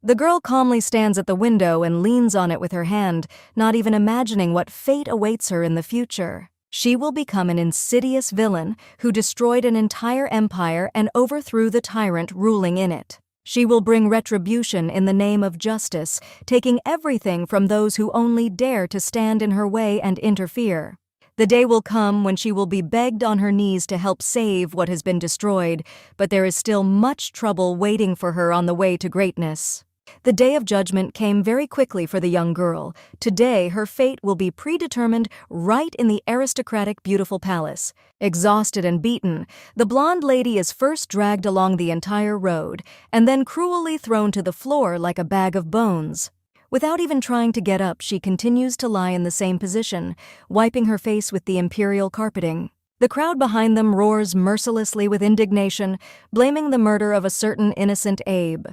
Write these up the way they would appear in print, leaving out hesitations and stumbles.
The girl calmly stands at the window and leans on it with her hand, not even imagining what fate awaits her in the future. She will become an insidious villain who destroyed an entire empire and overthrew the tyrant ruling in it. She will bring retribution in the name of justice, taking everything from those who only dare to stand in her way and interfere. The day will come when she will be begged on her knees to help save what has been destroyed, but there is still much trouble waiting for her on the way to greatness. The day of judgment came very quickly for the young girl. Today, her fate will be predetermined right in the aristocratic, beautiful palace. Exhausted and beaten, the blonde lady is first dragged along the entire road and then cruelly thrown to the floor like a bag of bones. Without even trying to get up, she continues to lie in the same position, wiping her face with the imperial carpeting. The crowd behind them roars mercilessly with indignation, blaming the murder of a certain innocent Abe.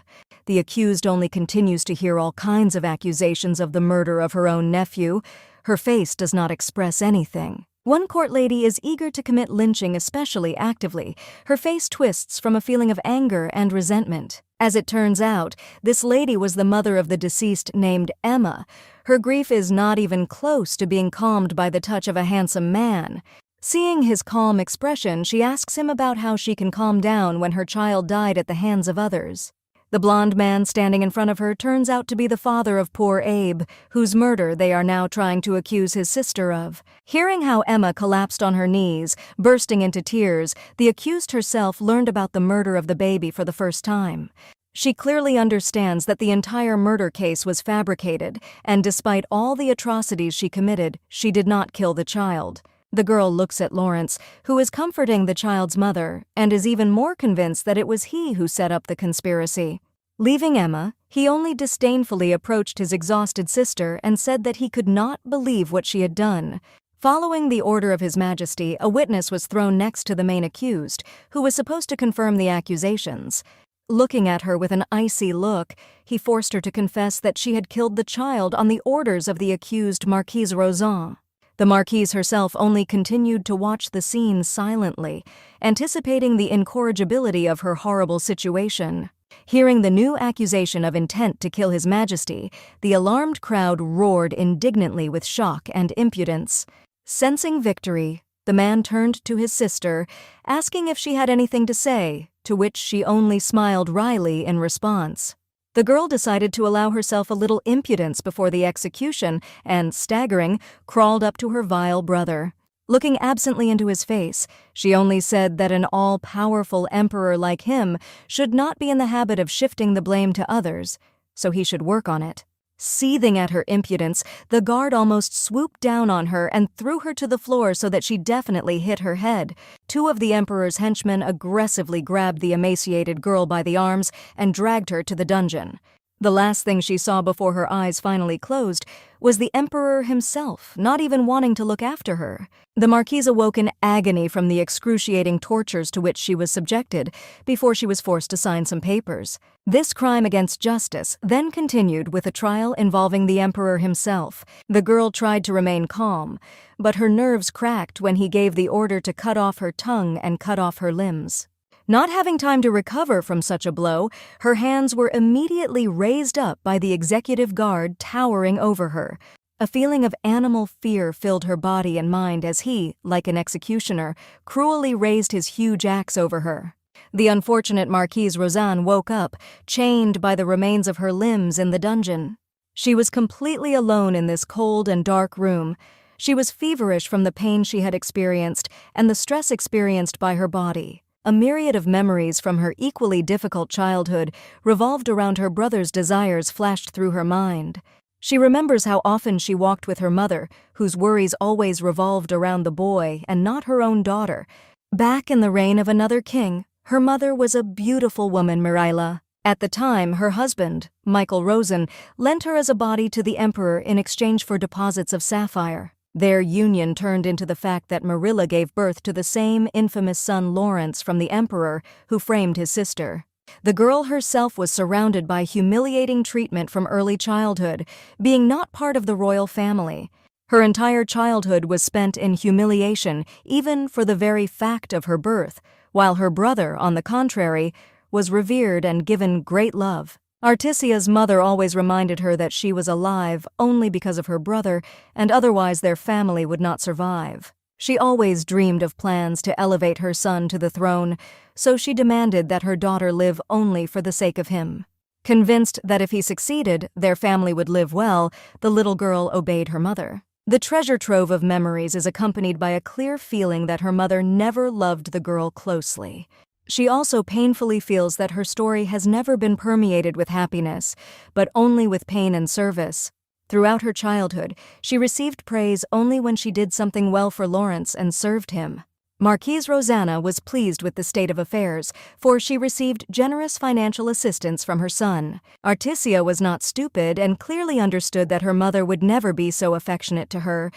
The accused only continues to hear all kinds of accusations of the murder of her own nephew. Her face does not express anything. One court lady is eager to commit lynching especially actively. Her face twists from a feeling of anger and resentment. As it turns out, this lady was the mother of the deceased named Emma. Her grief is not even close to being calmed by the touch of a handsome man. Seeing his calm expression, she asks him about how she can calm down when her child died at the hands of others. The blonde man standing in front of her turns out to be the father of poor Abe, whose murder they are now trying to accuse his sister of. Hearing how Emma collapsed on her knees, bursting into tears, the accused herself learned about the murder of the baby for the first time. She clearly understands that the entire murder case was fabricated, and despite all the atrocities she committed, she did not kill the child. The girl looks at Lawrence, who is comforting the child's mother, and is even more convinced that it was he who set up the conspiracy. Leaving Emma, he only disdainfully approached his exhausted sister and said that he could not believe what she had done. Following the order of His Majesty, a witness was thrown next to the main accused, who was supposed to confirm the accusations. Looking at her with an icy look, he forced her to confess that she had killed the child on the orders of the accused Marquise Rozan. The Marquise herself only continued to watch the scene silently, anticipating the incorrigibility of her horrible situation. Hearing the new accusation of intent to kill His Majesty, the alarmed crowd roared indignantly with shock and impudence. Sensing victory, the man turned to his sister, asking if she had anything to say, to which she only smiled wryly in response. The girl decided to allow herself a little impudence before the execution and, staggering, crawled up to her vile brother. Looking absently into his face, she only said that an all-powerful emperor like him should not be in the habit of shifting the blame to others, so he should work on it. Seething at her impudence, the guard almost swooped down on her and threw her to the floor so that she definitely hit her head. Two of the emperor's henchmen aggressively grabbed the emaciated girl by the arms and dragged her to the dungeon. The last thing she saw before her eyes finally closed was the emperor himself, not even wanting to look after her. The Marquise awoke in agony from the excruciating tortures to which she was subjected before she was forced to sign some papers. This crime against justice then continued with a trial involving the emperor himself. The girl tried to remain calm, but her nerves cracked when he gave the order to cut off her tongue and cut off her limbs. Not having time to recover from such a blow, her hands were immediately raised up by the executive guard towering over her. A feeling of animal fear filled her body and mind as he, like an executioner, cruelly raised his huge axe over her. The unfortunate Marquise Rozan woke up, chained by the remains of her limbs in the dungeon. She was completely alone in this cold and dark room. She was feverish from the pain she had experienced and the stress experienced by her body. A myriad of memories from her equally difficult childhood revolved around her brother's desires flashed through her mind. She remembers how often she walked with her mother, whose worries always revolved around the boy and not her own daughter. Back in the reign of another king, her mother was a beautiful woman, Miraila. At the time, her husband, Michael Rosen, lent her as a body to the emperor in exchange for deposits of sapphire. Their union turned into the fact that Marilla gave birth to the same infamous son Lawrence from the emperor who framed his sister. The girl herself was surrounded by humiliating treatment from early childhood, being not part of the royal family. Her entire childhood was spent in humiliation, even for the very fact of her birth, while her brother, on the contrary, was revered and given great love. Artisia's mother always reminded her that she was alive only because of her brother, and otherwise their family would not survive. She always dreamed of plans to elevate her son to the throne, so she demanded that her daughter live only for the sake of him. Convinced that if he succeeded, their family would live well, the little girl obeyed her mother. The treasure trove of memories is accompanied by a clear feeling that her mother never loved the girl closely. She also painfully feels that her story has never been permeated with happiness, but only with pain and service. Throughout her childhood, she received praise only when she did something well for Lawrence and served him. Marquise Rosanna was pleased with the state of affairs, for she received generous financial assistance from her son. Artisia was not stupid and clearly understood that her mother would never be so affectionate to her,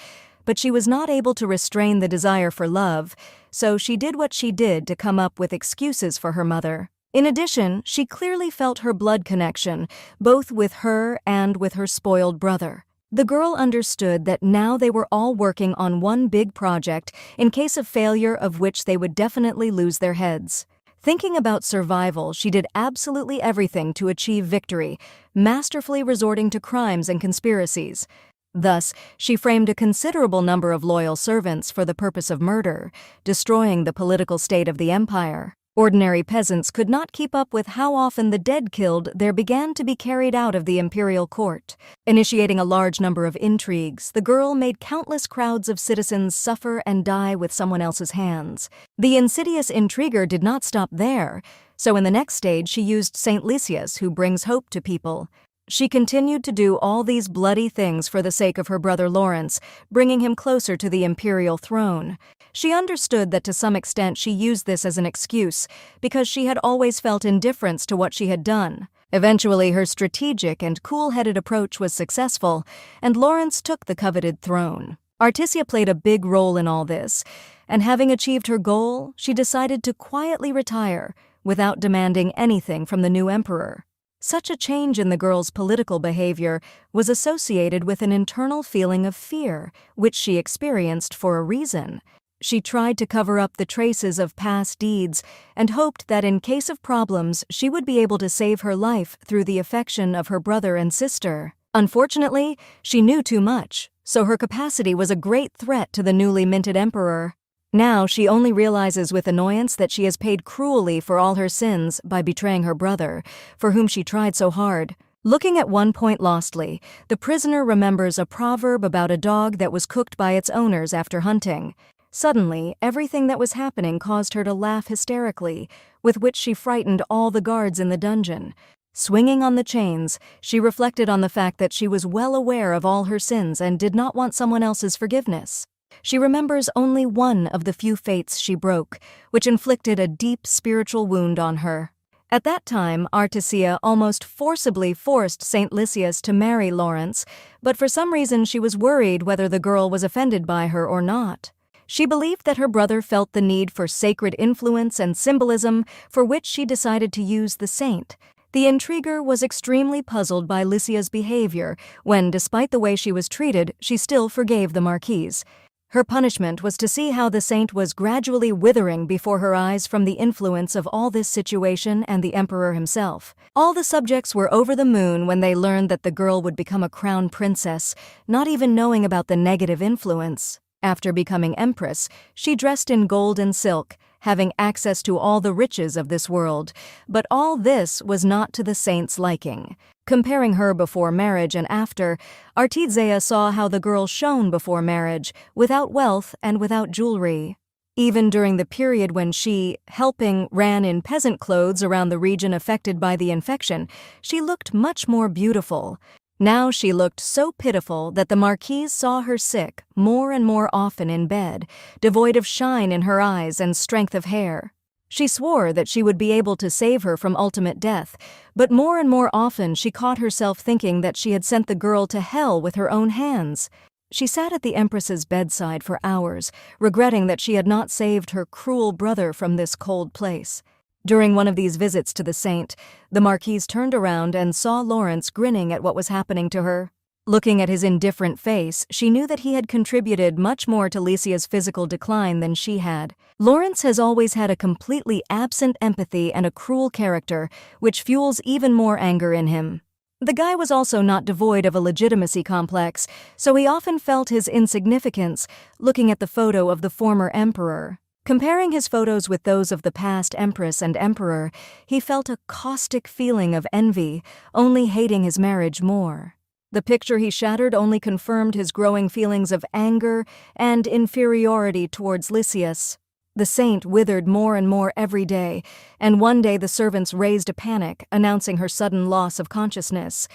but she was not able to restrain the desire for love, so she did what she did to come up with excuses for her mother. In addition, she clearly felt her blood connection, both with her and with her spoiled brother. The girl understood that now they were all working on one big project, in case of failure of which they would definitely lose their heads. Thinking about survival, she did absolutely everything to achieve victory, masterfully resorting to crimes and conspiracies. Thus, she framed a considerable number of loyal servants for the purpose of murder, destroying the political state of the empire. Ordinary peasants could not keep up with how often the dead killed there began to be carried out of the imperial court. Initiating a large number of intrigues, the girl made countless crowds of citizens suffer and die with someone else's hands. The insidious intriguer did not stop there, so in the next stage she used Saint Lysias, who brings hope to people. She continued to do all these bloody things for the sake of her brother Lawrence, bringing him closer to the imperial throne. She understood that to some extent she used this as an excuse, because she had always felt indifference to what she had done. Eventually, her strategic and cool-headed approach was successful, and Lawrence took the coveted throne. Artisia played a big role in all this, and having achieved her goal, she decided to quietly retire, without demanding anything from the new emperor. Such a change in the girl's political behavior was associated with an internal feeling of fear, which she experienced for a reason. She tried to cover up the traces of past deeds and hoped that in case of problems she would be able to save her life through the affection of her brother and sister. Unfortunately, she knew too much, so her capacity was a great threat to the newly minted emperor. Now she only realizes with annoyance that she has paid cruelly for all her sins by betraying her brother, for whom she tried so hard. Looking at one point lostly, the prisoner remembers a proverb about a dog that was cooked by its owners after hunting. Suddenly, everything that was happening caused her to laugh hysterically, with which she frightened all the guards in the dungeon. Swinging on the chains, she reflected on the fact that she was well aware of all her sins and did not want someone else's forgiveness. She remembers only one of the few fates she broke, which inflicted a deep spiritual wound on her. At that time, Artisia almost forcibly forced Saint Lysias to marry Lawrence, but for some reason she was worried whether the girl was offended by her or not. She believed that her brother felt the need for sacred influence and symbolism, for which she decided to use the saint. The intriguer was extremely puzzled by Lysia's behavior when, despite the way she was treated, she still forgave the Marquise. Her punishment was to see how the saint was gradually withering before her eyes from the influence of all this situation and the emperor himself. All the subjects were over the moon when they learned that the girl would become a crown princess, not even knowing about the negative influence. After becoming empress, she dressed in gold and silk, having access to all the riches of this world, but all this was not to the saint's liking. Comparing her before marriage and after, Artisia saw how the girl shone before marriage, without wealth and without jewelry. Even during the period when she, helping, ran in peasant clothes around the region affected by the infection, she looked much more beautiful. Now she looked so pitiful that the Marquise saw her sick more and more often in bed, devoid of shine in her eyes and strength of hair. She swore that she would be able to save her from ultimate death, but more and more often she caught herself thinking that she had sent the girl to hell with her own hands. She sat at the Empress's bedside for hours, regretting that she had not saved her cruel brother from this cold place. During one of these visits to the saint, the Marquise turned around and saw Lawrence grinning at what was happening to her. Looking at his indifferent face, she knew that he had contributed much more to Lycia's physical decline than she had. Lawrence has always had a completely absent empathy and a cruel character, which fuels even more anger in him. The guy was also not devoid of a legitimacy complex, so he often felt his insignificance looking at the photo of the former emperor. Comparing his photos with those of the past empress and emperor, he felt a caustic feeling of envy, only hating his marriage more. The picture he shattered only confirmed his growing feelings of anger and inferiority towards Lycius. The saint withered more and more every day, and one day the servants raised a panic, announcing her sudden loss of consciousness.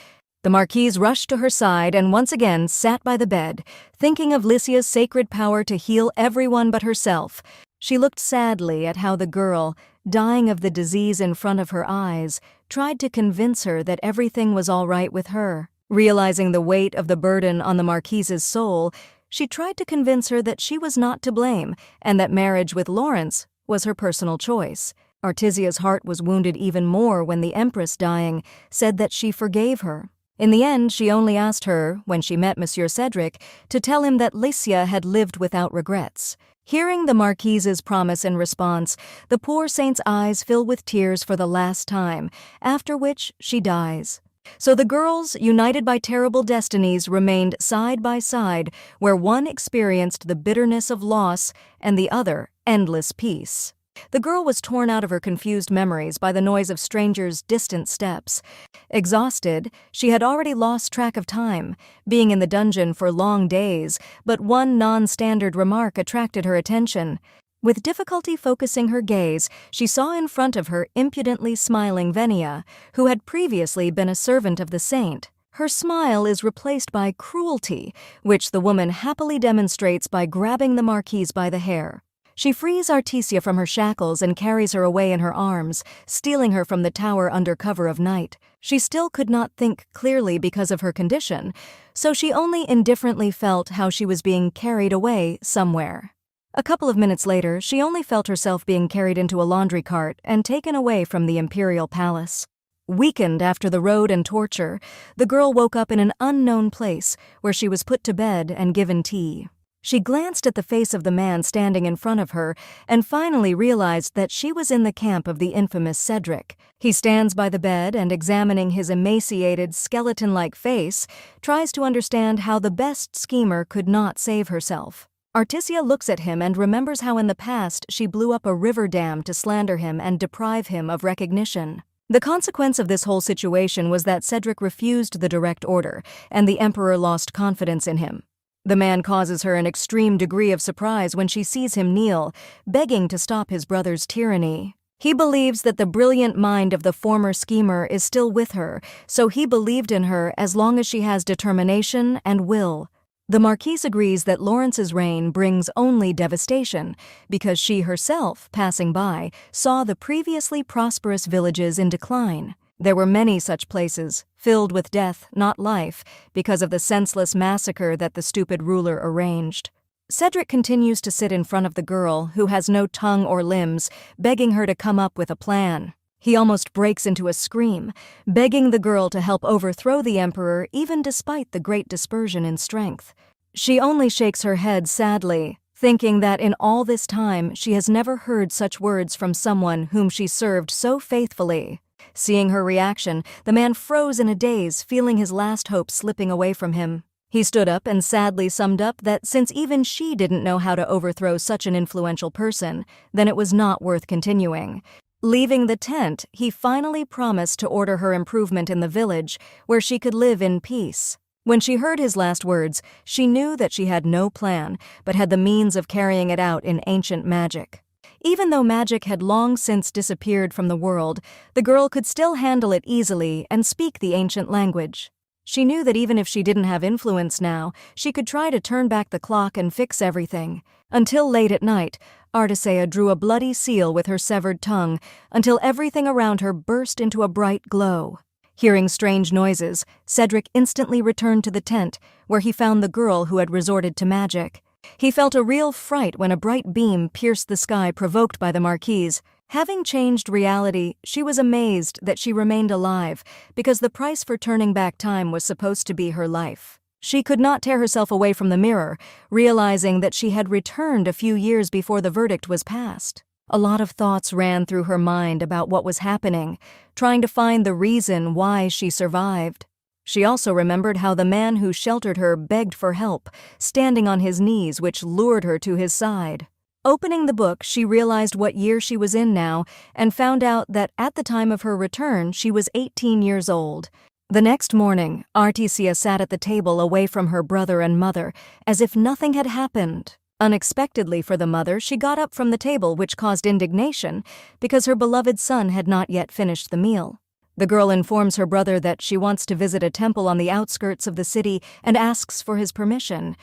The marquise rushed to her side and once again sat by the bed, thinking of Lycia's sacred power to heal everyone but herself. She looked sadly at how the girl, dying of the disease in front of her eyes, tried to convince her that everything was all right with her. Realizing the weight of the burden on the marquise's soul, she tried to convince her that she was not to blame and that marriage with Lawrence was her personal choice. Artisia's heart was wounded even more when the empress, dying, said that she forgave her. In the end, she only asked her, when she met Monsieur Cedric, to tell him that Lycia had lived without regrets. Hearing the marquise's promise in response, the poor saint's eyes fill with tears for the last time, after which she dies. So the girls, united by terrible destinies, remained side by side, where one experienced the bitterness of loss and the other endless peace. The girl was torn out of her confused memories by the noise of strangers' distant steps. Exhausted, she had already lost track of time, being in the dungeon for long days, but one non-standard remark attracted her attention. With difficulty focusing her gaze, she saw in front of her impudently smiling Venia, who had previously been a servant of the saint. Her smile is replaced by cruelty, which the woman happily demonstrates by grabbing the marquise by the hair. She frees Artesia from her shackles and carries her away in her arms, stealing her from the tower under cover of night. She still could not think clearly because of her condition, so she only indifferently felt how she was being carried away somewhere. A couple of minutes later, she only felt herself being carried into a laundry cart and taken away from the imperial palace. Weakened after the road and torture, the girl woke up in an unknown place where she was put to bed and given tea. She glanced at the face of the man standing in front of her and finally realized that she was in the camp of the infamous Cedric. He stands by the bed and, examining his emaciated, skeleton-like face, tries to understand how the best schemer could not save herself. Artesia looks at him and remembers how in the past she blew up a river dam to slander him and deprive him of recognition. The consequence of this whole situation was that Cedric refused the direct order, and the Emperor lost confidence in him. The man causes her an extreme degree of surprise when she sees him kneel, begging to stop his brother's tyranny. He believes that the brilliant mind of the former schemer is still with her, so he believed in her as long as she has determination and will. The Marquise agrees that Lawrence's reign brings only devastation, because she herself, passing by, saw the previously prosperous villages in decline. There were many such places, filled with death, not life, because of the senseless massacre that the stupid ruler arranged. Cedric continues to sit in front of the girl, who has no tongue or limbs, begging her to come up with a plan. He almost breaks into a scream, begging the girl to help overthrow the emperor even despite the great dispersion in strength. She only shakes her head sadly, thinking that in all this time she has never heard such words from someone whom she served so faithfully. Seeing her reaction, the man froze in a daze, feeling his last hope slipping away from him. He stood up and sadly summed up that since even she didn't know how to overthrow such an influential person, then it was not worth continuing. Leaving the tent, he finally promised to order her improvement in the village, where she could live in peace. When she heard his last words, she knew that she had no plan, but had the means of carrying it out in ancient magic. Even though magic had long since disappeared from the world, the girl could still handle it easily and speak the ancient language. She knew that even if she didn't have influence now, she could try to turn back the clock and fix everything. Until late at night, Artesia drew a bloody seal with her severed tongue until everything around her burst into a bright glow. Hearing strange noises, Cedric instantly returned to the tent, where he found the girl who had resorted to magic. He felt a real fright when a bright beam pierced the sky provoked by the Marquise. Having changed reality, she was amazed that she remained alive, because the price for turning back time was supposed to be her life. She could not tear herself away from the mirror, realizing that she had returned a few years before the verdict was passed. A lot of thoughts ran through her mind about what was happening, trying to find the reason why she survived. She also remembered how the man who sheltered her begged for help, standing on his knees, which lured her to his side. Opening the book, she realized what year she was in now and found out that at the time of her return, she was 18 years old. The next morning, Artesia sat at the table away from her brother and mother, as if nothing had happened. Unexpectedly for the mother, she got up from the table, which caused indignation because her beloved son had not yet finished the meal. The girl informs her brother that she wants to visit a temple on the outskirts of the city and asks for his permission.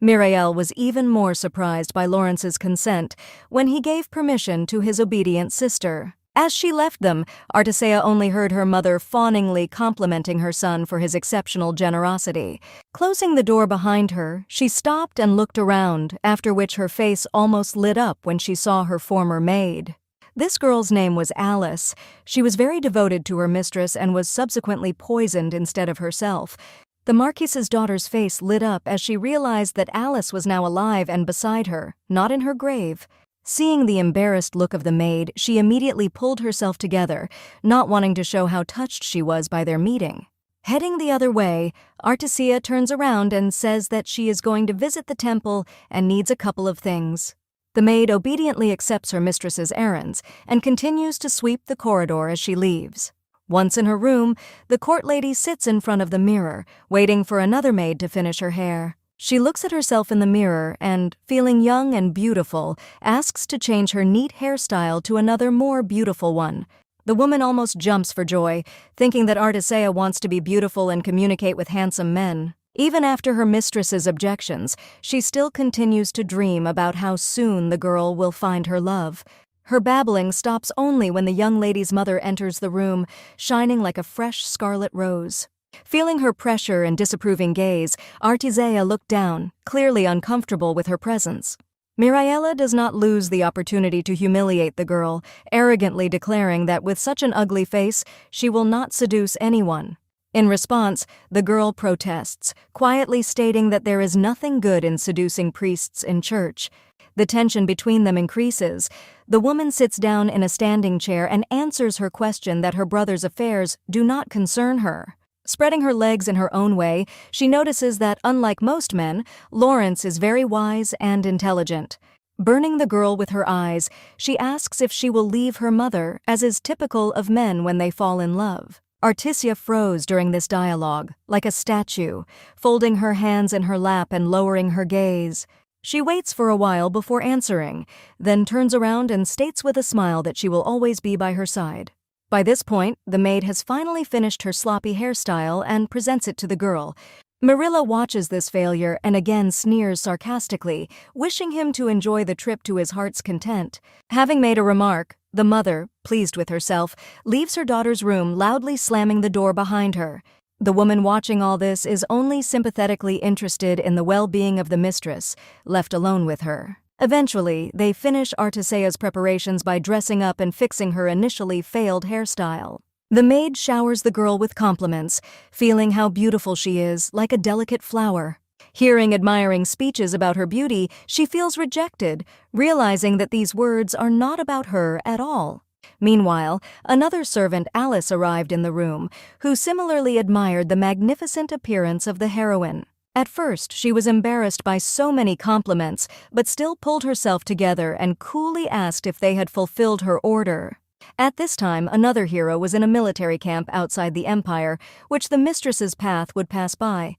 Mirael was even more surprised by Lawrence's consent when he gave permission to his obedient sister. As she left them, Artesia only heard her mother fawningly complimenting her son for his exceptional generosity. Closing the door behind her, she stopped and looked around, after which her face almost lit up when she saw her former maid. This girl's name was Alice. She was very devoted to her mistress and was subsequently poisoned instead of herself. The Marquise's daughter's face lit up as she realized that Alice was now alive and beside her, not in her grave. Seeing the embarrassed look of the maid, she immediately pulled herself together, not wanting to show how touched she was by their meeting. Heading the other way, Artesia turns around and says that she is going to visit the temple and needs a couple of things. The maid obediently accepts her mistress's errands and continues to sweep the corridor as she leaves. Once in her room, the court lady sits in front of the mirror, waiting for another maid to finish her hair. She looks at herself in the mirror and, feeling young and beautiful, asks to change her neat hairstyle to another more beautiful one. The woman almost jumps for joy, thinking that Artesia wants to be beautiful and communicate with handsome men. Even after her mistress's objections, she still continues to dream about how soon the girl will find her love. Her babbling stops only when the young lady's mother enters the room, shining like a fresh scarlet rose. Feeling her pressure and disapproving gaze, Artesia looked down, clearly uncomfortable with her presence. Miraela does not lose the opportunity to humiliate the girl, arrogantly declaring that with such an ugly face, she will not seduce anyone. In response, the girl protests, quietly stating that there is nothing good in seducing priests in church. The tension between them increases. The woman sits down in a standing chair and answers her question that her brother's affairs do not concern her. Spreading her legs in her own way, she notices that, unlike most men, Lawrence is very wise and intelligent. Burning the girl with her eyes, she asks if she will leave her mother, as is typical of men when they fall in love. Artesia froze during this dialogue, like a statue, folding her hands in her lap and lowering her gaze. She waits for a while before answering, then turns around and states with a smile that she will always be by her side. By this point, the maid has finally finished her sloppy hairstyle and presents it to the girl. Marilla watches this failure and again sneers sarcastically, wishing him to enjoy the trip to his heart's content. Having made a remark, the mother, pleased with herself, leaves her daughter's room, loudly slamming the door behind her. The woman watching all this is only sympathetically interested in the well-being of the mistress, left alone with her. Eventually, they finish Artesia's preparations by dressing up and fixing her initially failed hairstyle. The maid showers the girl with compliments, feeling how beautiful she is, like a delicate flower. Hearing admiring speeches about her beauty, she feels rejected, realizing that these words are not about her at all. Meanwhile, another servant, Alice, arrived in the room, who similarly admired the magnificent appearance of the heroine. At first, she was embarrassed by so many compliments, but still pulled herself together and coolly asked if they had fulfilled her order. At this time, another hero was in a military camp outside the Empire, which the mistress's path would pass by.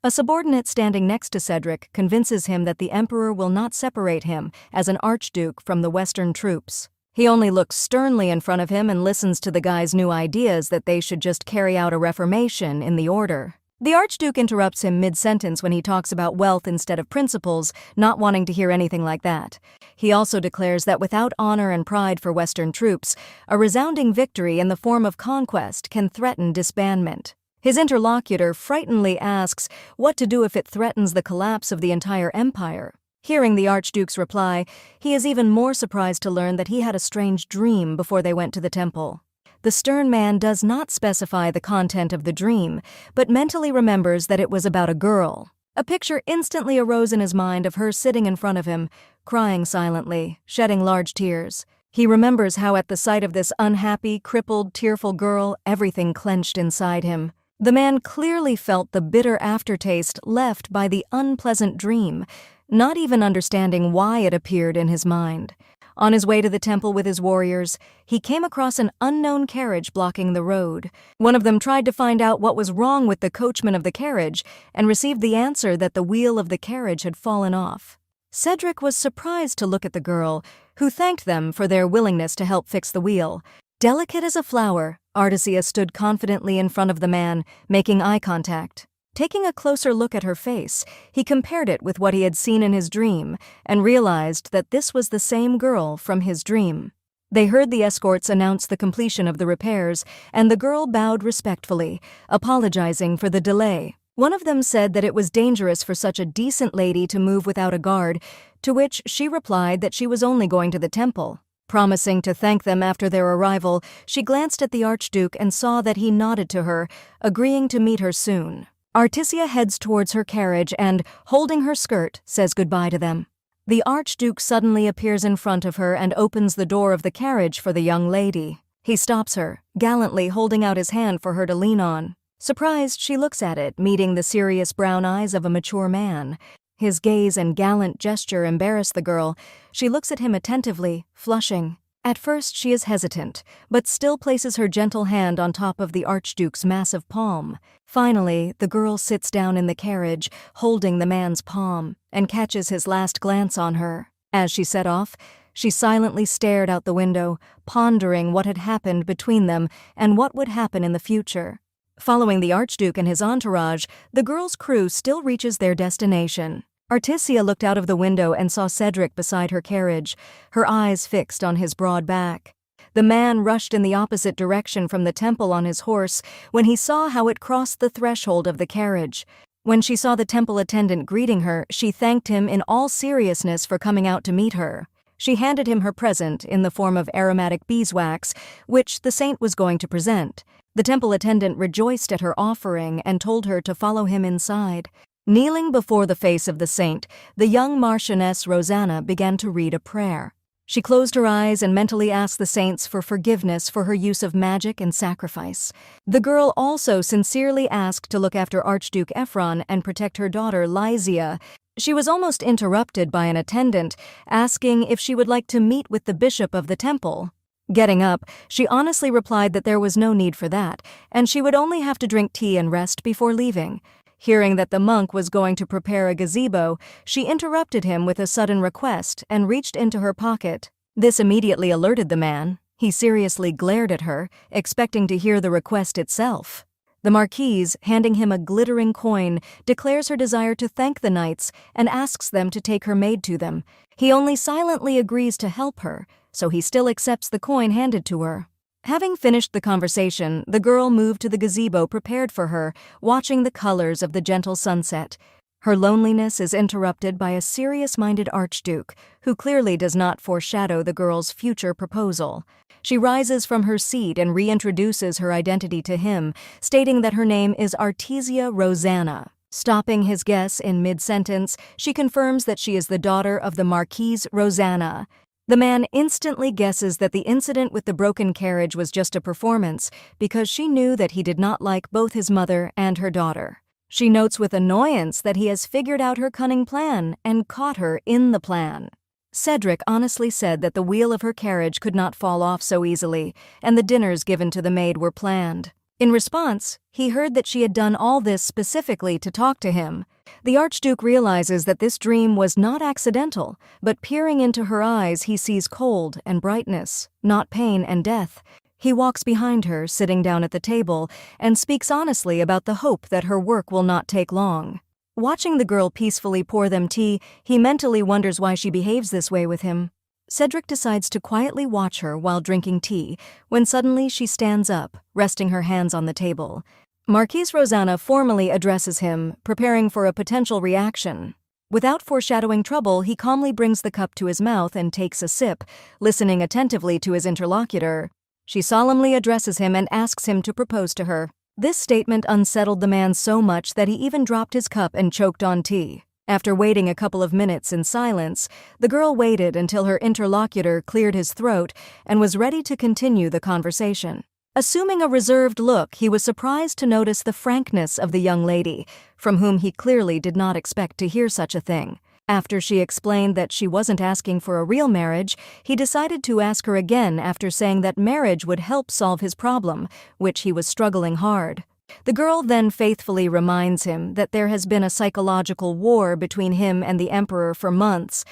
A subordinate standing next to Cedric convinces him that the Emperor will not separate him as an archduke from the Western troops. He only looks sternly in front of him and listens to the guy's new ideas that they should just carry out a reformation in the order. The Archduke interrupts him mid-sentence when he talks about wealth instead of principles, not wanting to hear anything like that. He also declares that without honor and pride for Western troops, a resounding victory in the form of conquest can threaten disbandment. His interlocutor frightenedly asks what to do if it threatens the collapse of the entire empire. Hearing the Archduke's reply, he is even more surprised to learn that he had a strange dream before they went to the temple. The stern man does not specify the content of the dream, but mentally remembers that it was about a girl. A picture instantly arose in his mind of her sitting in front of him, crying silently, shedding large tears. He remembers how at the sight of this unhappy, crippled, tearful girl, everything clenched inside him. The man clearly felt the bitter aftertaste left by the unpleasant dream, not even understanding why it appeared in his mind. On his way to the temple with his warriors, he came across an unknown carriage blocking the road. One of them tried to find out what was wrong with the coachman of the carriage and received the answer that the wheel of the carriage had fallen off. Cedric was surprised to look at the girl, who thanked them for their willingness to help fix the wheel. Delicate as a flower, Artesia stood confidently in front of the man, making eye contact. Taking a closer look at her face, he compared it with what he had seen in his dream and realized that this was the same girl from his dream. They heard the escorts announce the completion of the repairs, and the girl bowed respectfully, apologizing for the delay. One of them said that it was dangerous for such a decent lady to move without a guard, to which she replied that she was only going to the temple. Promising to thank them after their arrival, she glanced at the Archduke and saw that he nodded to her, agreeing to meet her soon. Artesia heads towards her carriage and, holding her skirt, says goodbye to them. The Archduke suddenly appears in front of her and opens the door of the carriage for the young lady. He stops her, gallantly holding out his hand for her to lean on. Surprised, she looks at it, meeting the serious brown eyes of a mature man. His gaze and gallant gesture embarrass the girl. She looks at him attentively, flushing. At first she is hesitant, but still places her gentle hand on top of the Archduke's massive palm. Finally, the girl sits down in the carriage, holding the man's palm, and catches his last glance on her. As she set off, she silently stared out the window, pondering what had happened between them and what would happen in the future. Following the Archduke and his entourage, the girl's crew still reaches their destination. Artesia looked out of the window and saw Cedric beside her carriage, her eyes fixed on his broad back. The man rushed in the opposite direction from the temple on his horse when he saw how it crossed the threshold of the carriage. When she saw the temple attendant greeting her, she thanked him in all seriousness for coming out to meet her. She handed him her present in the form of aromatic beeswax, which the saint was going to present. The temple attendant rejoiced at her offering and told her to follow him inside. Kneeling before the face of the saint, the young Marchioness Rosanna began to read a prayer. She closed her eyes and mentally asked the saints for forgiveness for her use of magic and sacrifice. The girl also sincerely asked to look after Archduke Ephron and protect her daughter Lysia. She was almost interrupted by an attendant, asking if she would like to meet with the bishop of the temple. Getting up, she honestly replied that there was no need for that, and she would only have to drink tea and rest before leaving. Hearing that the monk was going to prepare a gazebo, she interrupted him with a sudden request and reached into her pocket. This immediately alerted the man. He seriously glared at her, expecting to hear the request itself. The marquise, handing him a glittering coin, declares her desire to thank the knights and asks them to take her maid to them. He only silently agrees to help her, so he still accepts the coin handed to her. Having finished the conversation, the girl moved to the gazebo prepared for her, watching the colors of the gentle sunset. Her loneliness is interrupted by a serious-minded Archduke, who clearly does not foreshadow the girl's future proposal. She rises from her seat and reintroduces her identity to him, stating that her name is Artesia Rosanna. Stopping his guess in mid-sentence, she confirms that she is the daughter of the Marquise Rosanna. The man instantly guesses that the incident with the broken carriage was just a performance because she knew that he did not like both his mother and her daughter. She notes with annoyance that he has figured out her cunning plan and caught her in the plan. Cedric honestly said that the wheel of her carriage could not fall off so easily, and the dinners given to the maid were planned. In response, he heard that she had done all this specifically to talk to him. The Archduke realizes that this dream was not accidental, but peering into her eyes he sees cold and brightness, not pain and death. He walks behind her, sitting down at the table, and speaks honestly about the hope that her work will not take long. Watching the girl peacefully pour them tea, he mentally wonders why she behaves this way with him. Cedric decides to quietly watch her while drinking tea, when suddenly she stands up, resting her hands on the table. Marquise Rosanna formally addresses him, preparing for a potential reaction. Without foreshadowing trouble, he calmly brings the cup to his mouth and takes a sip, listening attentively to his interlocutor. She solemnly addresses him and asks him to propose to her. This statement unsettled the man so much that he even dropped his cup and choked on tea. After waiting a couple of minutes in silence, the girl waited until her interlocutor cleared his throat and was ready to continue the conversation. Assuming a reserved look, he was surprised to notice the frankness of the young lady, from whom he clearly did not expect to hear such a thing. After she explained that she wasn't asking for a real marriage, he decided to ask her again after saying that marriage would help solve his problem, which he was struggling hard. The girl then faithfully reminds him that there has been a psychological war between him and the emperor for months.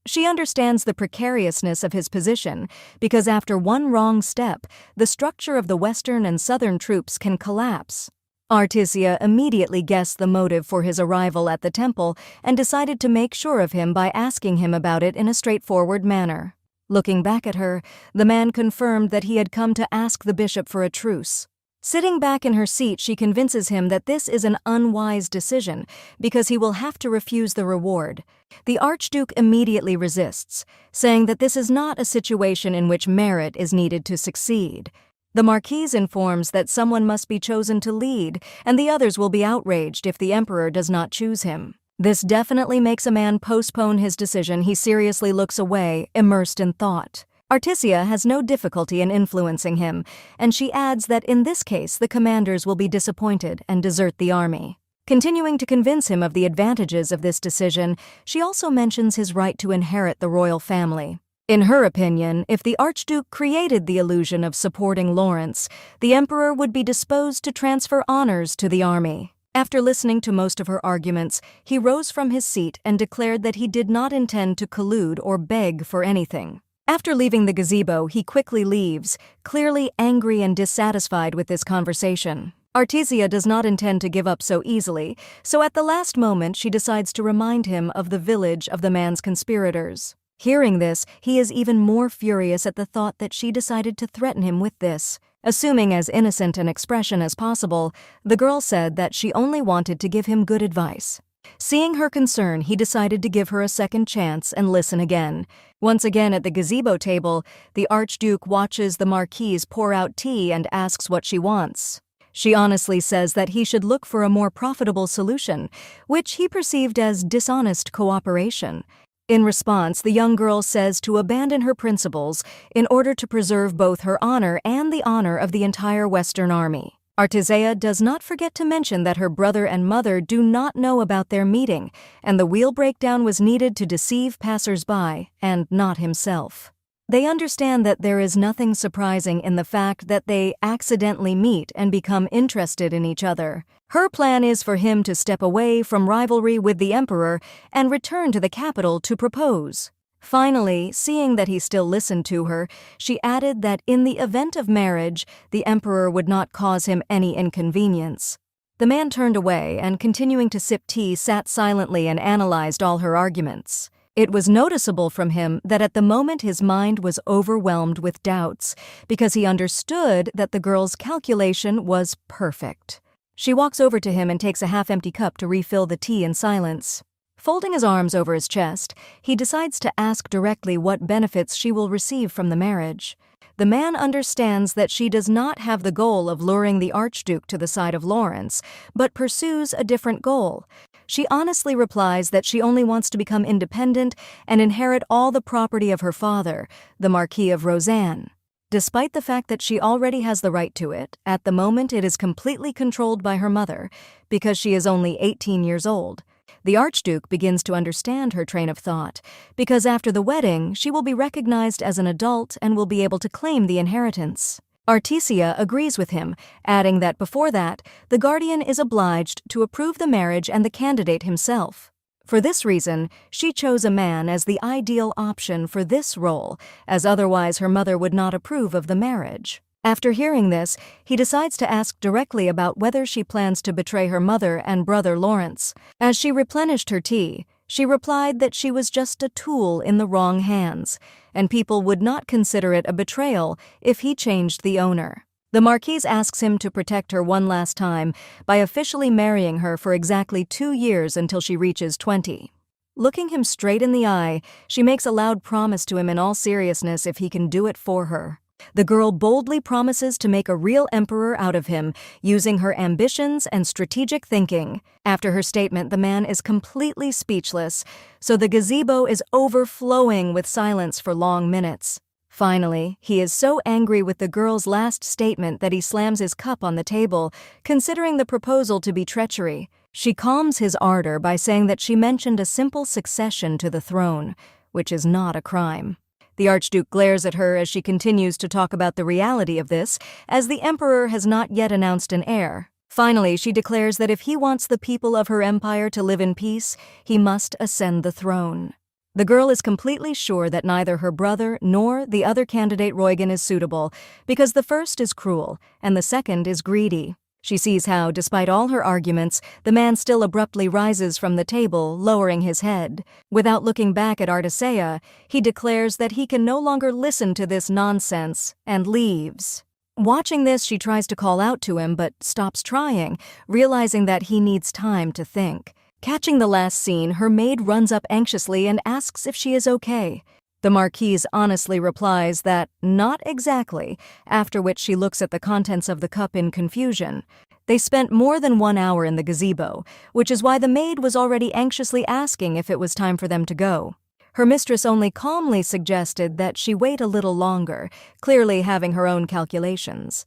She understands the precariousness of his position because after one wrong step, the structure of the Western and Southern troops can collapse. Artesia immediately guessed the motive for his arrival at the temple and decided to make sure of him by asking him about it in a straightforward manner. Looking back at her, the man confirmed that he had come to ask the bishop for a truce. Sitting back in her seat, she convinces him that this is an unwise decision because he will have to refuse the reward. The Archduke immediately resists, saying that this is not a situation in which merit is needed to succeed. The Marquise informs that someone must be chosen to lead, and the others will be outraged if the emperor does not choose him. This definitely makes a man postpone his decision. He seriously looks away, immersed in thought. Artesia has no difficulty in influencing him, and she adds that in this case the commanders will be disappointed and desert the army. Continuing to convince him of the advantages of this decision, she also mentions his right to inherit the royal family. In her opinion, if the Archduke created the illusion of supporting Lawrence, the emperor would be disposed to transfer honors to the army. After listening to most of her arguments, he rose from his seat and declared that he did not intend to collude or beg for anything. After leaving the gazebo, he quickly leaves, clearly angry and dissatisfied with this conversation. Artesia does not intend to give up so easily, so at the last moment she decides to remind him of the village of the man's conspirators. Hearing this, he is even more furious at the thought that she decided to threaten him with this. Assuming as innocent an expression as possible, the girl said that she only wanted to give him good advice. Seeing her concern, he decided to give her a second chance and listen again. Once again at the gazebo table, the Archduke watches the Marquise pour out tea and asks what she wants. She honestly says that he should look for a more profitable solution, which he perceived as dishonest cooperation. In response, the young girl says to abandon her principles in order to preserve both her honor and the honor of the entire Western army. Artesia does not forget to mention that her brother and mother do not know about their meeting, and the wheel breakdown was needed to deceive passers-by, and not himself. They understand that there is nothing surprising in the fact that they accidentally meet and become interested in each other. Her plan is for him to step away from rivalry with the emperor and return to the capital to propose. Finally, seeing that he still listened to her, she added that in the event of marriage, the emperor would not cause him any inconvenience. The man turned away and, continuing to sip tea, sat silently and analyzed all her arguments. It was noticeable from him that at the moment his mind was overwhelmed with doubts, because he understood that the girl's calculation was perfect. She walks over to him and takes a half-empty cup to refill the tea in silence. Folding his arms over his chest, he decides to ask directly what benefits she will receive from the marriage. The man understands that she does not have the goal of luring the Archduke to the side of Lawrence, but pursues a different goal. She honestly replies that she only wants to become independent and inherit all the property of her father, the Marquis of Roseanne. Despite the fact that she already has the right to it, at the moment it is completely controlled by her mother, because she is only 18 years old. The Archduke begins to understand her train of thought, because after the wedding, she will be recognized as an adult and will be able to claim the inheritance. Artesia agrees with him, adding that before that, the guardian is obliged to approve the marriage and the candidate himself. For this reason, she chose a man as the ideal option for this role, as otherwise her mother would not approve of the marriage. After hearing this, he decides to ask directly about whether she plans to betray her mother and brother Lawrence. As she replenished her tea, she replied that she was just a tool in the wrong hands, and people would not consider it a betrayal if he changed the owner. The Marquise asks him to protect her one last time by officially marrying her for exactly 2 years until she reaches 20. Looking him straight in the eye, she makes a loud promise to him in all seriousness if he can do it for her. The girl boldly promises to make a real emperor out of him, using her ambitions and strategic thinking. After her statement, the man is completely speechless, so the gazebo is overflowing with silence for long minutes. Finally, he is so angry with the girl's last statement that he slams his cup on the table, considering the proposal to be treachery. She calms his ardor by saying that she mentioned a simple succession to the throne, which is not a crime. The Archduke glares at her as she continues to talk about the reality of this, as the emperor has not yet announced an heir. Finally, she declares that if he wants the people of her empire to live in peace, he must ascend the throne. The girl is completely sure that neither her brother nor the other candidate Roygan is suitable, because the first is cruel and the second is greedy. She sees how, despite all her arguments, the man still abruptly rises from the table, lowering his head. Without looking back at Artisea, he declares that he can no longer listen to this nonsense and leaves. Watching this, she tries to call out to him but stops trying, realizing that he needs time to think. Catching the last scene, her maid runs up anxiously and asks if she is okay. The Marquise honestly replies that, not exactly, after which she looks at the contents of the cup in confusion. They spent more than 1 hour in the gazebo, which is why the maid was already anxiously asking if it was time for them to go. Her mistress only calmly suggested that she wait a little longer, clearly having her own calculations.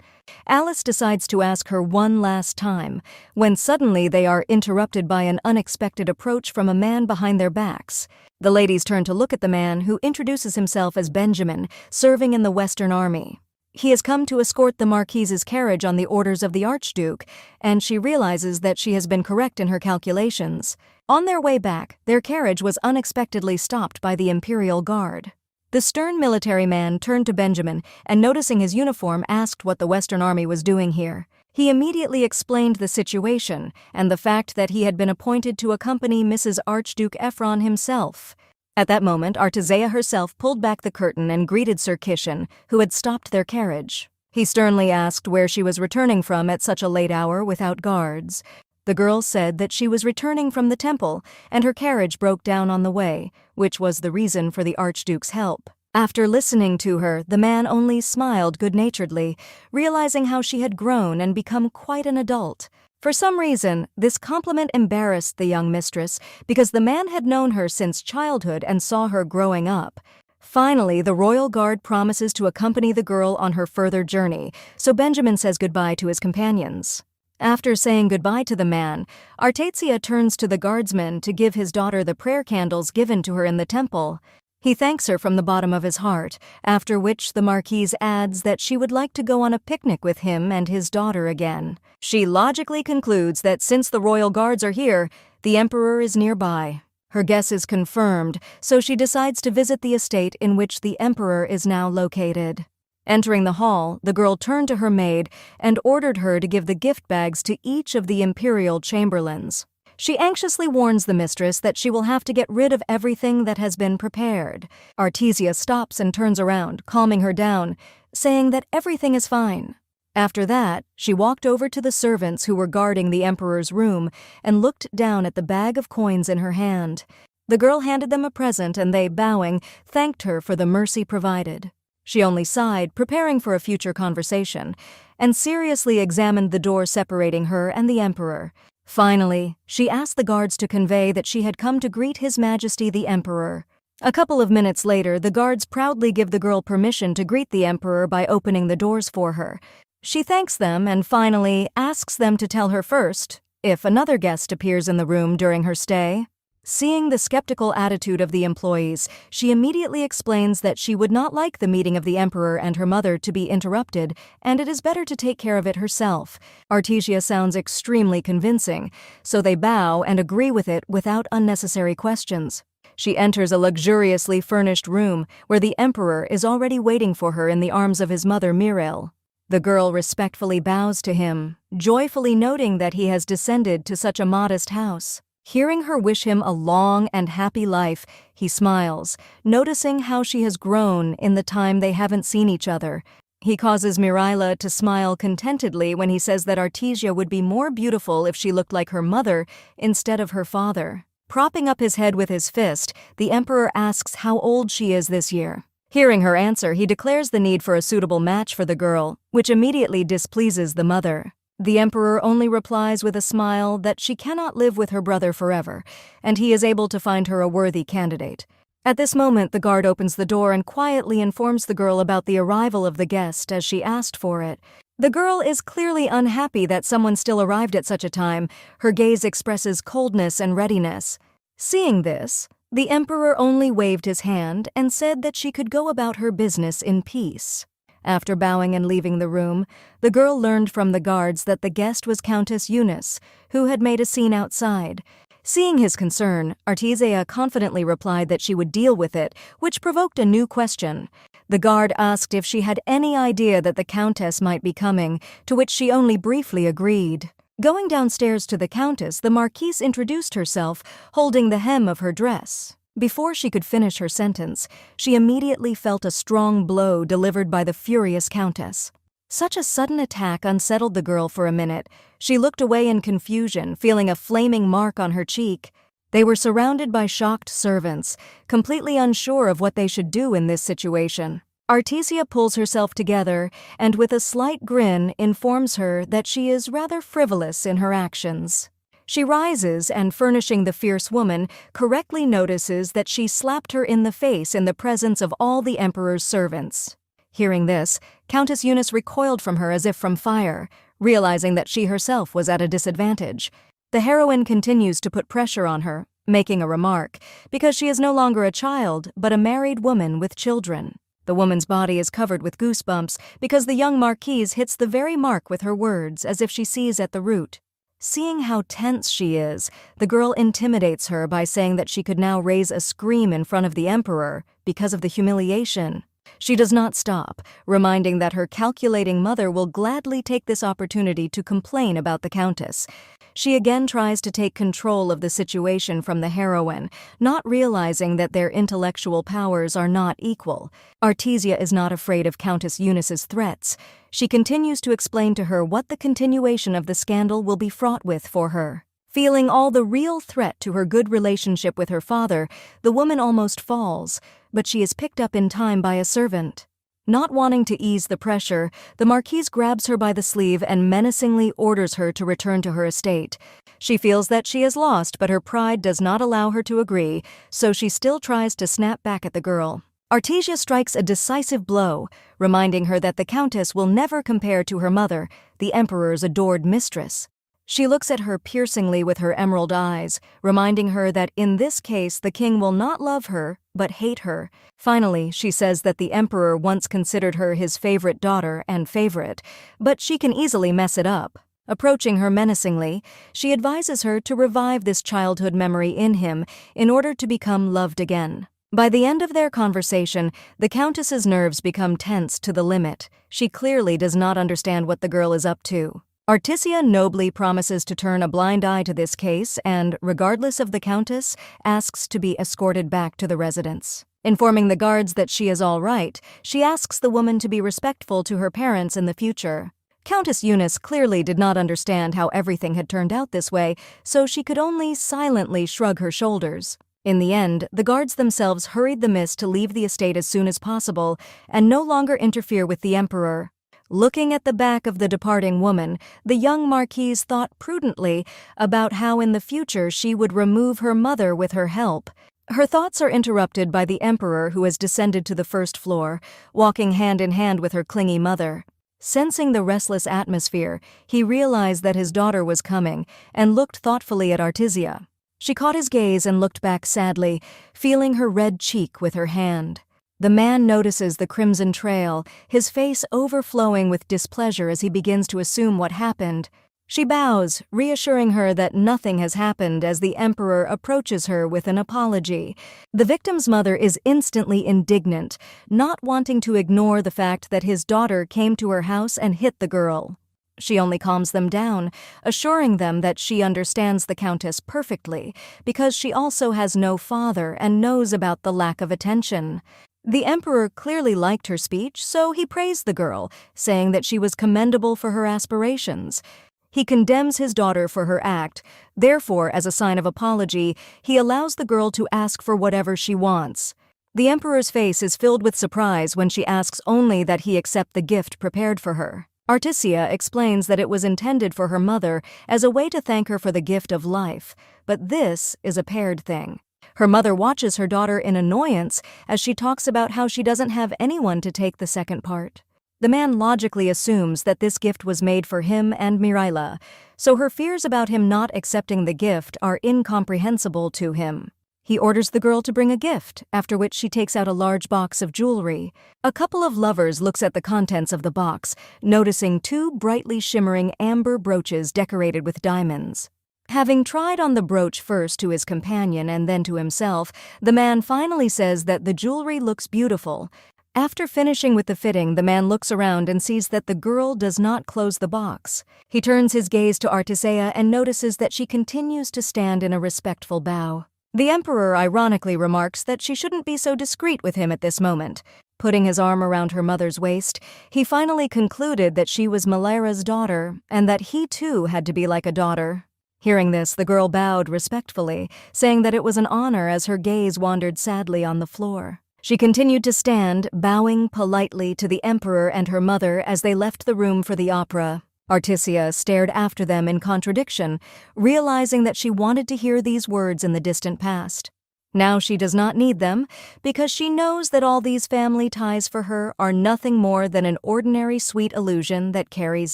Alice decides to ask her one last time, when suddenly they are interrupted by an unexpected approach from a man behind their backs. The ladies turn to look at the man, who introduces himself as Benjamin, serving in the Western Army. He has come to escort the Marquise's carriage on the orders of the Archduke, and she realizes that she has been correct in her calculations. On their way back, their carriage was unexpectedly stopped by the Imperial Guard. The stern military man turned to Benjamin and, noticing his uniform, asked what the Western Army was doing here. He immediately explained the situation and the fact that he had been appointed to accompany Mrs. Archduke Ephron himself. At that moment, Artisea herself pulled back the curtain and greeted Sir Kishan, who had stopped their carriage. He sternly asked where she was returning from at such a late hour without guards. The girl said that she was returning from the temple, and her carriage broke down on the way, which was the reason for the Archduke's help. After listening to her, the man only smiled good-naturedly, realizing how she had grown and become quite an adult. For some reason, this compliment embarrassed the young mistress, because the man had known her since childhood and saw her growing up. Finally, the royal guard promises to accompany the girl on her further journey, so Benjamin says goodbye to his companions. After saying goodbye to the man, Artisea turns to the guardsman to give his daughter the prayer candles given to her in the temple. He thanks her from the bottom of his heart, after which the Marquise adds that she would like to go on a picnic with him and his daughter again. She logically concludes that since the royal guards are here, the emperor is nearby. Her guess is confirmed, so she decides to visit the estate in which the emperor is now located. Entering the hall, the girl turned to her maid and ordered her to give the gift bags to each of the imperial chamberlains. She anxiously warns the mistress that she will have to get rid of everything that has been prepared. Artisea stops and turns around, calming her down, saying that everything is fine. After that, she walked over to the servants who were guarding the emperor's room and looked down at the bag of coins in her hand. The girl handed them a present and they, bowing, thanked her for the mercy provided. She only sighed, preparing for a future conversation, and seriously examined the door separating her and the emperor. Finally, she asked the guards to convey that she had come to greet His Majesty the Emperor. A couple of minutes later, the guards proudly give the girl permission to greet the Emperor by opening the doors for her. She thanks them and finally asks them to tell her first if another guest appears in the room during her stay. Seeing the skeptical attitude of the employees, she immediately explains that she would not like the meeting of the emperor and her mother to be interrupted, and it is better to take care of it herself. Artisea sounds extremely convincing, so they bow and agree with it without unnecessary questions. She enters a luxuriously furnished room where the emperor is already waiting for her in the arms of his mother Mirel. The girl respectfully bows to him, joyfully noting that he has descended to such a modest house. Hearing her wish him a long and happy life, he smiles, noticing how she has grown in the time they haven't seen each other. He causes Miraila to smile contentedly when he says that Artisea would be more beautiful if she looked like her mother instead of her father. Propping up his head with his fist, the emperor asks how old she is this year. Hearing her answer, he declares the need for a suitable match for the girl, which immediately displeases the mother. The emperor only replies with a smile that she cannot live with her brother forever, and he is able to find her a worthy candidate. At this moment, the guard opens the door and quietly informs the girl about the arrival of the guest as she asked for it. The girl is clearly unhappy that someone still arrived at such a time. Her gaze expresses coldness and readiness. Seeing this, the emperor only waved his hand and said that she could go about her business in peace. After bowing and leaving the room, the girl learned from the guards that the guest was Countess Eunice, who had made a scene outside. Seeing his concern, Artesia confidently replied that she would deal with it, which provoked a new question. The guard asked if she had any idea that the countess might be coming, to which she only briefly agreed. Going downstairs to the countess, the marquise introduced herself, holding the hem of her dress. Before she could finish her sentence, she immediately felt a strong blow delivered by the furious countess. Such a sudden attack unsettled the girl for a minute. She looked away in confusion, feeling a flaming mark on her cheek. They were surrounded by shocked servants, completely unsure of what they should do in this situation. Artesia pulls herself together and, with a slight grin, informs her that she is rather frivolous in her actions. She rises and, furnishing the fierce woman, correctly notices that she slapped her in the face in the presence of all the emperor's servants. Hearing this, Countess Eunice recoiled from her as if from fire, realizing that she herself was at a disadvantage. The heroine continues to put pressure on her, making a remark, because she is no longer a child, but a married woman with children. The woman's body is covered with goosebumps because the young marquise hits the very mark with her words, as if she sees at the root. Seeing how tense she is, the girl intimidates her by saying that she could now raise a scream in front of the emperor because of the humiliation. She does not stop, reminding that her calculating mother will gladly take this opportunity to complain about the countess. She again tries to take control of the situation from the heroine, not realizing that their intellectual powers are not equal. Artesia is not afraid of Countess Eunice's threats. She continues to explain to her what the continuation of the scandal will be fraught with for her. Feeling all the real threat to her good relationship with her father, the woman almost falls, but she is picked up in time by a servant. Not wanting to ease the pressure, the marquise grabs her by the sleeve and menacingly orders her to return to her estate. She feels that she is lost, but her pride does not allow her to agree, so she still tries to snap back at the girl. Artesia strikes a decisive blow, reminding her that the countess will never compare to her mother, the emperor's adored mistress. She looks at her piercingly with her emerald eyes, reminding her that in this case the king will not love her, but hate her. Finally, she says that the emperor once considered her his favorite daughter and favorite, but she can easily mess it up. Approaching her menacingly, she advises her to revive this childhood memory in him in order to become loved again. By the end of their conversation, the countess's nerves become tense to the limit. She clearly does not understand what the girl is up to. Artesia nobly promises to turn a blind eye to this case and, regardless of the countess, asks to be escorted back to the residence. Informing the guards that she is all right, she asks the woman to be respectful to her parents in the future. Countess Eunice clearly did not understand how everything had turned out this way, so she could only silently shrug her shoulders. In the end, the guards themselves hurried the miss to leave the estate as soon as possible and no longer interfere with the emperor. Looking at the back of the departing woman, the young marquise thought prudently about how in the future she would remove her mother with her help. Her thoughts are interrupted by the emperor, who has descended to the first floor, walking hand in hand with her clingy mother. Sensing the restless atmosphere, he realized that his daughter was coming and looked thoughtfully at Artesia. She caught his gaze and looked back sadly, feeling her red cheek with her hand. The man notices the crimson trail, his face overflowing with displeasure as he begins to assume what happened. She bows, reassuring her that nothing has happened as the emperor approaches her with an apology. The victim's mother is instantly indignant, not wanting to ignore the fact that his daughter came to her house and hit the girl. She only calms them down, assuring them that she understands the countess perfectly because she also has no father and knows about the lack of attention. The emperor clearly liked her speech, so he praised the girl, saying that she was commendable for her aspirations. He condemns his daughter for her act. Therefore, as a sign of apology, he allows the girl to ask for whatever she wants. The emperor's face is filled with surprise when she asks only that he accept the gift prepared for her. Articia explains that it was intended for her mother as a way to thank her for the gift of life, but this is a paired thing. Her mother watches her daughter in annoyance as she talks about how she doesn't have anyone to take the second part. The man logically assumes that this gift was made for him and Miraila, so her fears about him not accepting the gift are incomprehensible to him. He orders the girl to bring a gift, after which she takes out a large box of jewelry. A couple of lovers looks at the contents of the box, noticing two brightly shimmering amber brooches decorated with diamonds. Having tried on the brooch first to his companion and then to himself, the man finally says that the jewelry looks beautiful. After finishing with the fitting, the man looks around and sees that the girl does not close the box. He turns his gaze to Articia and notices that she continues to stand in a respectful bow. The emperor ironically remarks that she shouldn't be so discreet with him at this moment. Putting his arm around her mother's waist, he finally concluded that she was Malera's daughter and that he too had to be like a daughter. Hearing this, the girl bowed respectfully, saying that it was an honor as her gaze wandered sadly on the floor. She continued to stand, bowing politely to the emperor and her mother as they left the room for the opera. Articia stared after them in contradiction, realizing that she wanted to hear these words in the distant past. Now she does not need them, because she knows that all these family ties for her are nothing more than an ordinary sweet illusion that carries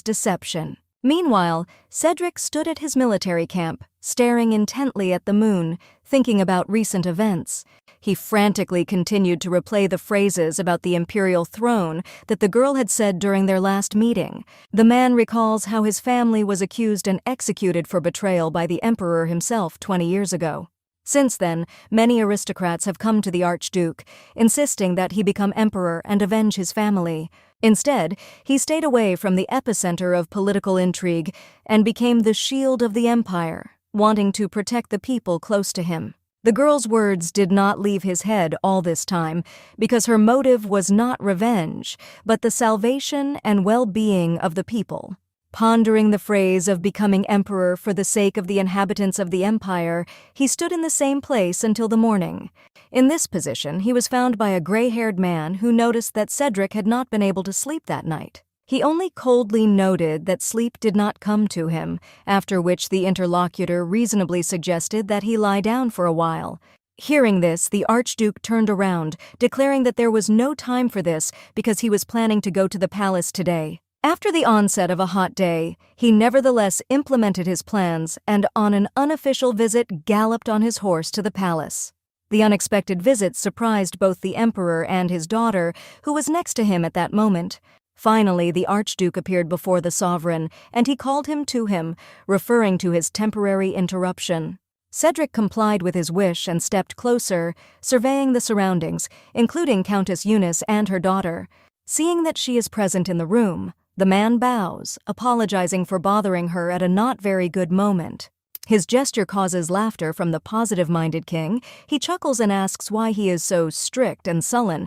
deception. Meanwhile, Cedric stood at his military camp, staring intently at the moon, thinking about recent events. He frantically continued to replay the phrases about the imperial throne that the girl had said during their last meeting. The man recalls how his family was accused and executed for betrayal by the emperor himself 20 years ago. Since then, many aristocrats have come to the Archduke, insisting that he become emperor and avenge his family. Instead, he stayed away from the epicenter of political intrigue and became the shield of the empire, wanting to protect the people close to him. The girl's words did not leave his head all this time, because her motive was not revenge, but the salvation and well-being of the people. Pondering the phrase of becoming emperor for the sake of the inhabitants of the empire, he stood in the same place until the morning. In this position, he was found by a gray-haired man who noticed that Cedric had not been able to sleep that night. He only coldly noted that sleep did not come to him, after which the interlocutor reasonably suggested that he lie down for a while. Hearing this, the Archduke turned around, declaring that there was no time for this because he was planning to go to the palace today. After the onset of a hot day, he nevertheless implemented his plans and on an unofficial visit galloped on his horse to the palace. The unexpected visit surprised both the emperor and his daughter, who was next to him at that moment. Finally, the Archduke appeared before the sovereign, and he called him to him, referring to his temporary interruption. Cedric complied with his wish and stepped closer, surveying the surroundings, including Countess Eunice and her daughter. Seeing that she is present in the room, the man bows, apologizing for bothering her at a not very good moment. His gesture causes laughter from the positive-minded king. He chuckles and asks why he is so strict and sullen.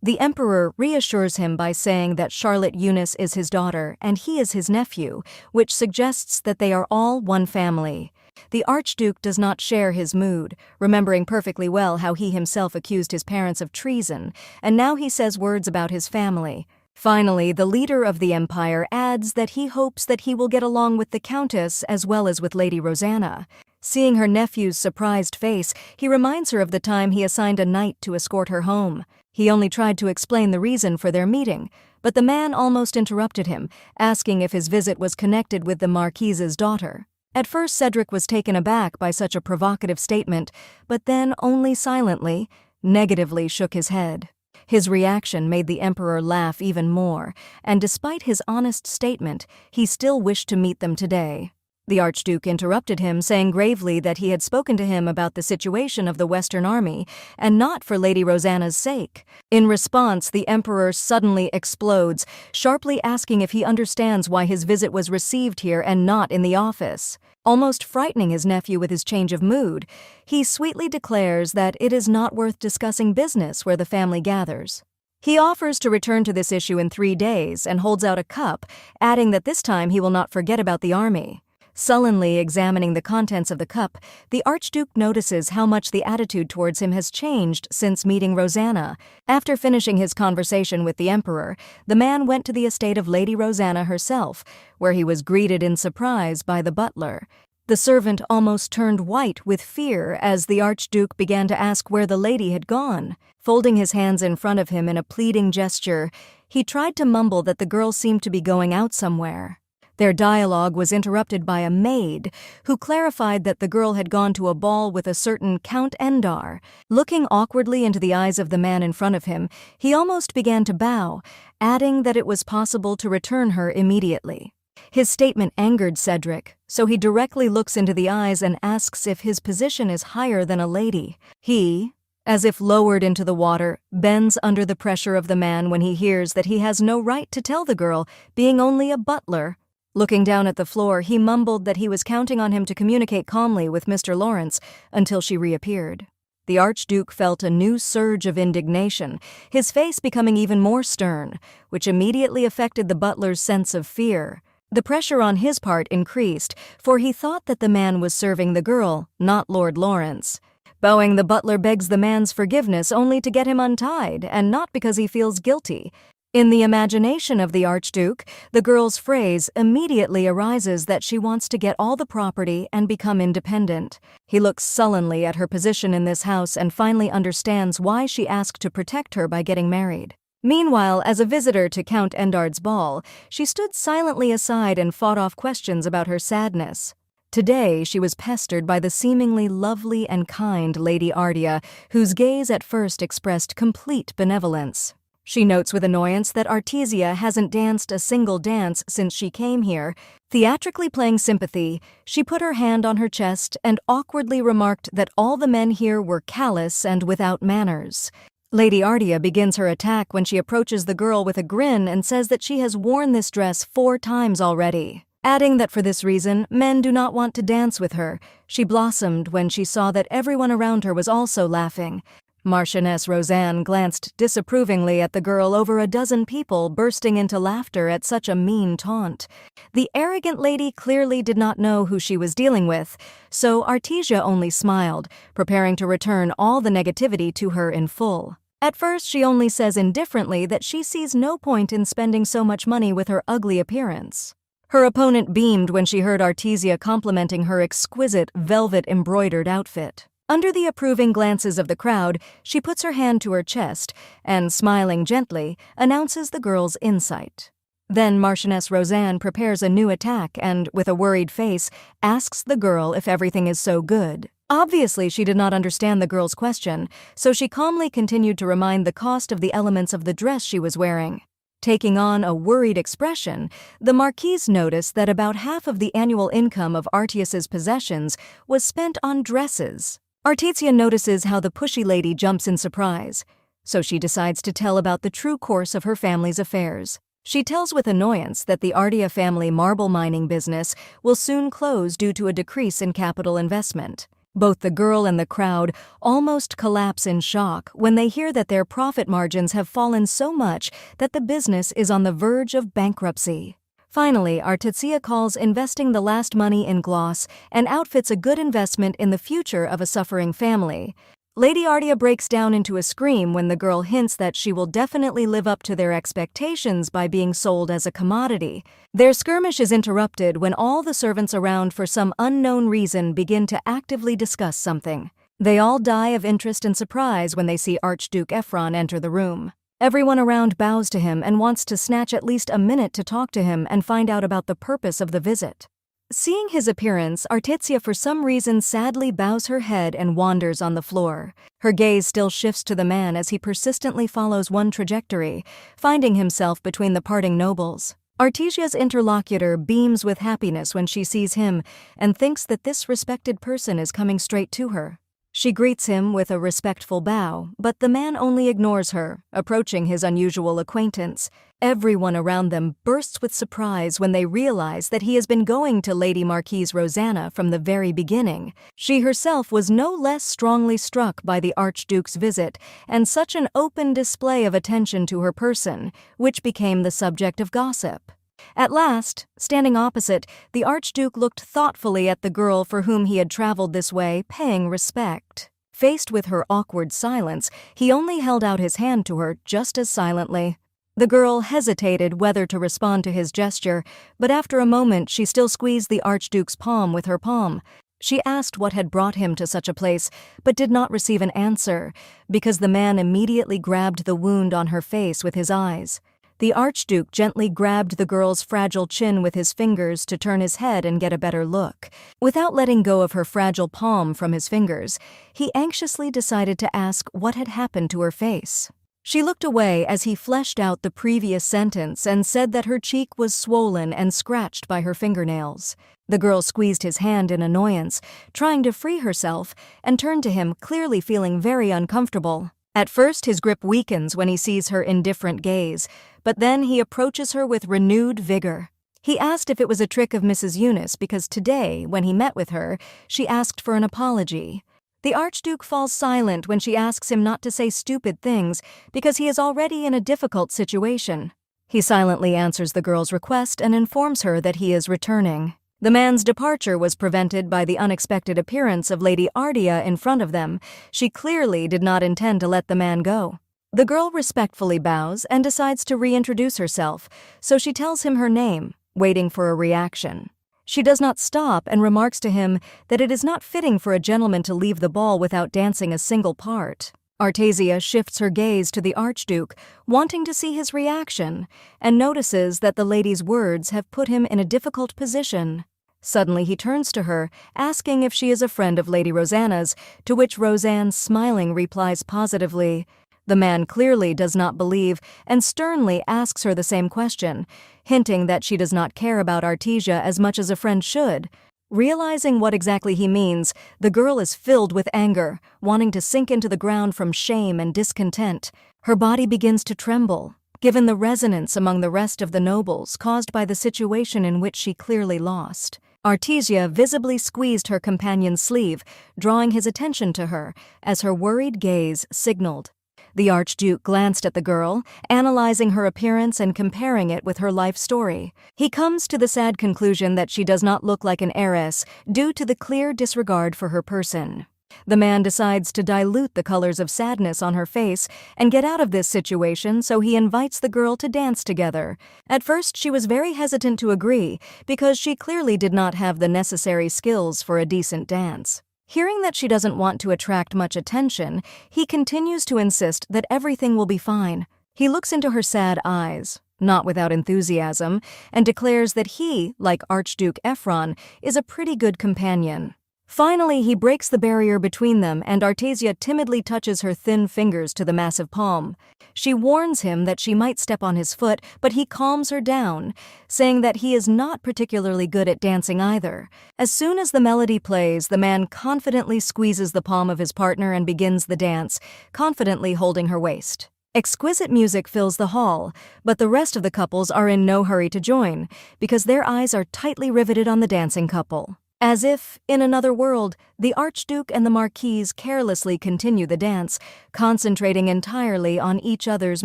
The emperor reassures him by saying that Charlotte Eunice is his daughter and he is his nephew, which suggests that they are all one family. The Archduke does not share his mood, remembering perfectly well how he himself accused his parents of treason, and now he says words about his family. Finally, the leader of the empire adds that he hopes that he will get along with the Countess as well as with Lady Rosanna. Seeing her nephew's surprised face, he reminds her of the time he assigned a knight to escort her home. He only tried to explain the reason for their meeting, but the man almost interrupted him, asking if his visit was connected with the Marquise's daughter. At first, Cedric was taken aback by such a provocative statement, but then only silently, negatively shook his head. His reaction made the emperor laugh even more, and despite his honest statement, he still wished to meet them today. The Archduke interrupted him, saying gravely that he had spoken to him about the situation of the Western Army, and not for Lady Rosanna's sake. In response, the emperor suddenly explodes, sharply asking if he understands why his visit was received here and not in the office. Almost frightening his nephew with his change of mood, he sweetly declares that it is not worth discussing business where the family gathers. He offers to return to this issue in 3 days and holds out a cup, adding that this time he will not forget about the army. Sullenly examining the contents of the cup, the Archduke notices how much the attitude towards him has changed since meeting Rosanna. After finishing his conversation with the Emperor, the man went to the estate of Lady Rosanna herself, where he was greeted in surprise by the butler. The servant almost turned white with fear as the Archduke began to ask where the lady had gone. Folding his hands in front of him in a pleading gesture, he tried to mumble that the girl seemed to be going out somewhere. Their dialogue was interrupted by a maid, who clarified that the girl had gone to a ball with a certain Count Endar. Looking awkwardly into the eyes of the man in front of him, he almost began to bow, adding that it was possible to return her immediately. His statement angered Cedric, so he directly looks into the eyes and asks if his position is higher than a lady. He, as if lowered into the water, bends under the pressure of the man when he hears that he has no right to tell the girl, being only a butler. Looking down at the floor, he mumbled that he was counting on him to communicate calmly with Mr. Lawrence until she reappeared. The Archduke felt a new surge of indignation, his face becoming even more stern, which immediately affected the butler's sense of fear. The pressure on his part increased, for he thought that the man was serving the girl, not Lord Lawrence. Bowing, the butler begs the man's forgiveness only to get him untied, and not because he feels guilty. In the imagination of the Archduke, the girl's phrase immediately arises that she wants to get all the property and become independent. He looks sullenly at her position in this house and finally understands why she asked to protect her by getting married. Meanwhile, as a visitor to Count Endard's ball, she stood silently aside and fought off questions about her sadness. Today, she was pestered by the seemingly lovely and kind Lady Ardea, whose gaze at first expressed complete benevolence. She notes with annoyance that Artesia hasn't danced a single dance since she came here. Theatrically playing sympathy, she put her hand on her chest and awkwardly remarked that all the men here were callous and without manners. Lady Ardea begins her attack when she approaches the girl with a grin and says that she has worn this dress 4 times already. Adding that for this reason, men do not want to dance with her. She blossomed when she saw that everyone around her was also laughing. Marchioness Rosanne glanced disapprovingly at the girl over a dozen people bursting into laughter at such a mean taunt. The arrogant lady clearly did not know who she was dealing with, so Artesia only smiled, preparing to return all the negativity to her in full. At first, she only says indifferently that she sees no point in spending so much money with her ugly appearance. Her opponent beamed when she heard Artesia complimenting her exquisite velvet-embroidered outfit. Under the approving glances of the crowd, she puts her hand to her chest and, smiling gently, announces the girl's insight. Then Marchioness Rosanne prepares a new attack and, with a worried face, asks the girl if everything is so good. Obviously, she did not understand the girl's question, so she calmly continued to remind the cost of the elements of the dress she was wearing. Taking on a worried expression, the Marquise noticed that about half of the annual income of Arteis's possessions was spent on dresses. Artesia notices how the pushy lady jumps in surprise, so she decides to tell about the true course of her family's affairs. She tells with annoyance that the Ardea family marble mining business will soon close due to a decrease in capital investment. Both the girl and the crowd almost collapse in shock when they hear that their profit margins have fallen so much that the business is on the verge of bankruptcy. Finally, Artesia calls investing the last money in gloss and outfits a good investment in the future of a suffering family. Lady Ardea breaks down into a scream when the girl hints that she will definitely live up to their expectations by being sold as a commodity. Their skirmish is interrupted when all the servants around for some unknown reason begin to actively discuss something. They all die of interest and surprise when they see Archduke Ephron enter the room. Everyone around bows to him and wants to snatch at least a minute to talk to him and find out about the purpose of the visit. Seeing his appearance, Artesia for some reason sadly bows her head and wanders on the floor. Her gaze still shifts to the man as he persistently follows one trajectory, finding himself between the parting nobles. Artesia's interlocutor beams with happiness when she sees him and thinks that this respected person is coming straight to her. She greets him with a respectful bow, but the man only ignores her, approaching his unusual acquaintance. Everyone around them bursts with surprise when they realize that he has been going to Lady Marquise Rosanna from the very beginning. She herself was no less strongly struck by the Archduke's visit and such an open display of attention to her person, which became the subject of gossip. At last, standing opposite, the Archduke looked thoughtfully at the girl for whom he had traveled this way, paying respect. Faced with her awkward silence, he only held out his hand to her just as silently. The girl hesitated whether to respond to his gesture, but after a moment she still squeezed the Archduke's palm with her palm. She asked what had brought him to such a place, but did not receive an answer, because the man immediately grabbed the wound on her face with his eyes. The Archduke gently grabbed the girl's fragile chin with his fingers to turn his head and get a better look. Without letting go of her fragile palm from his fingers, he anxiously decided to ask what had happened to her face. She looked away as he fleshed out the previous sentence and said that her cheek was swollen and scratched by her fingernails. The girl squeezed his hand in annoyance, trying to free herself, and turned to him, clearly feeling very uncomfortable. At first, his grip weakens when he sees her indifferent gaze, but then he approaches her with renewed vigor. He asked if it was a trick of Mrs. Eunice because today, when he met with her, she asked for an apology. The Archduke falls silent when she asks him not to say stupid things because he is already in a difficult situation. He silently answers the girl's request and informs her that he is returning. The man's departure was prevented by the unexpected appearance of Lady Ardea in front of them. She clearly did not intend to let the man go. The girl respectfully bows and decides to reintroduce herself, so she tells him her name, waiting for a reaction. She does not stop and remarks to him that it is not fitting for a gentleman to leave the ball without dancing a single part. Artesia shifts her gaze to the Archduke, wanting to see his reaction, and notices that the lady's words have put him in a difficult position. Suddenly he turns to her, asking if she is a friend of Lady Rosanna's, to which Rosanne, smiling, replies positively. The man clearly does not believe and sternly asks her the same question, hinting that she does not care about Artesia as much as a friend should. Realizing what exactly he means, the girl is filled with anger, wanting to sink into the ground from shame and discontent. Her body begins to tremble, given the resonance among the rest of the nobles caused by the situation in which she clearly lost. Artesia visibly squeezed her companion's sleeve, drawing his attention to her, as her worried gaze signaled. The Archduke glanced at the girl, analyzing her appearance and comparing it with her life story. He comes to the sad conclusion that she does not look like an heiress due to the clear disregard for her person. The man decides to dilute the colors of sadness on her face and get out of this situation, so he invites the girl to dance together. At first, she was very hesitant to agree because she clearly did not have the necessary skills for a decent dance. Hearing that she doesn't want to attract much attention, he continues to insist that everything will be fine. He looks into her sad eyes, not without enthusiasm, and declares that he, like Archduke Ephron, is a pretty good companion. Finally, he breaks the barrier between them, and Artesia timidly touches her thin fingers to the massive palm. She warns him that she might step on his foot, but he calms her down, saying that he is not particularly good at dancing either. As soon as the melody plays, the man confidently squeezes the palm of his partner and begins the dance, confidently holding her waist. Exquisite music fills the hall, but the rest of the couples are in no hurry to join, because their eyes are tightly riveted on the dancing couple. As if, in another world, the Archduke and the Marquise carelessly continue the dance, concentrating entirely on each other's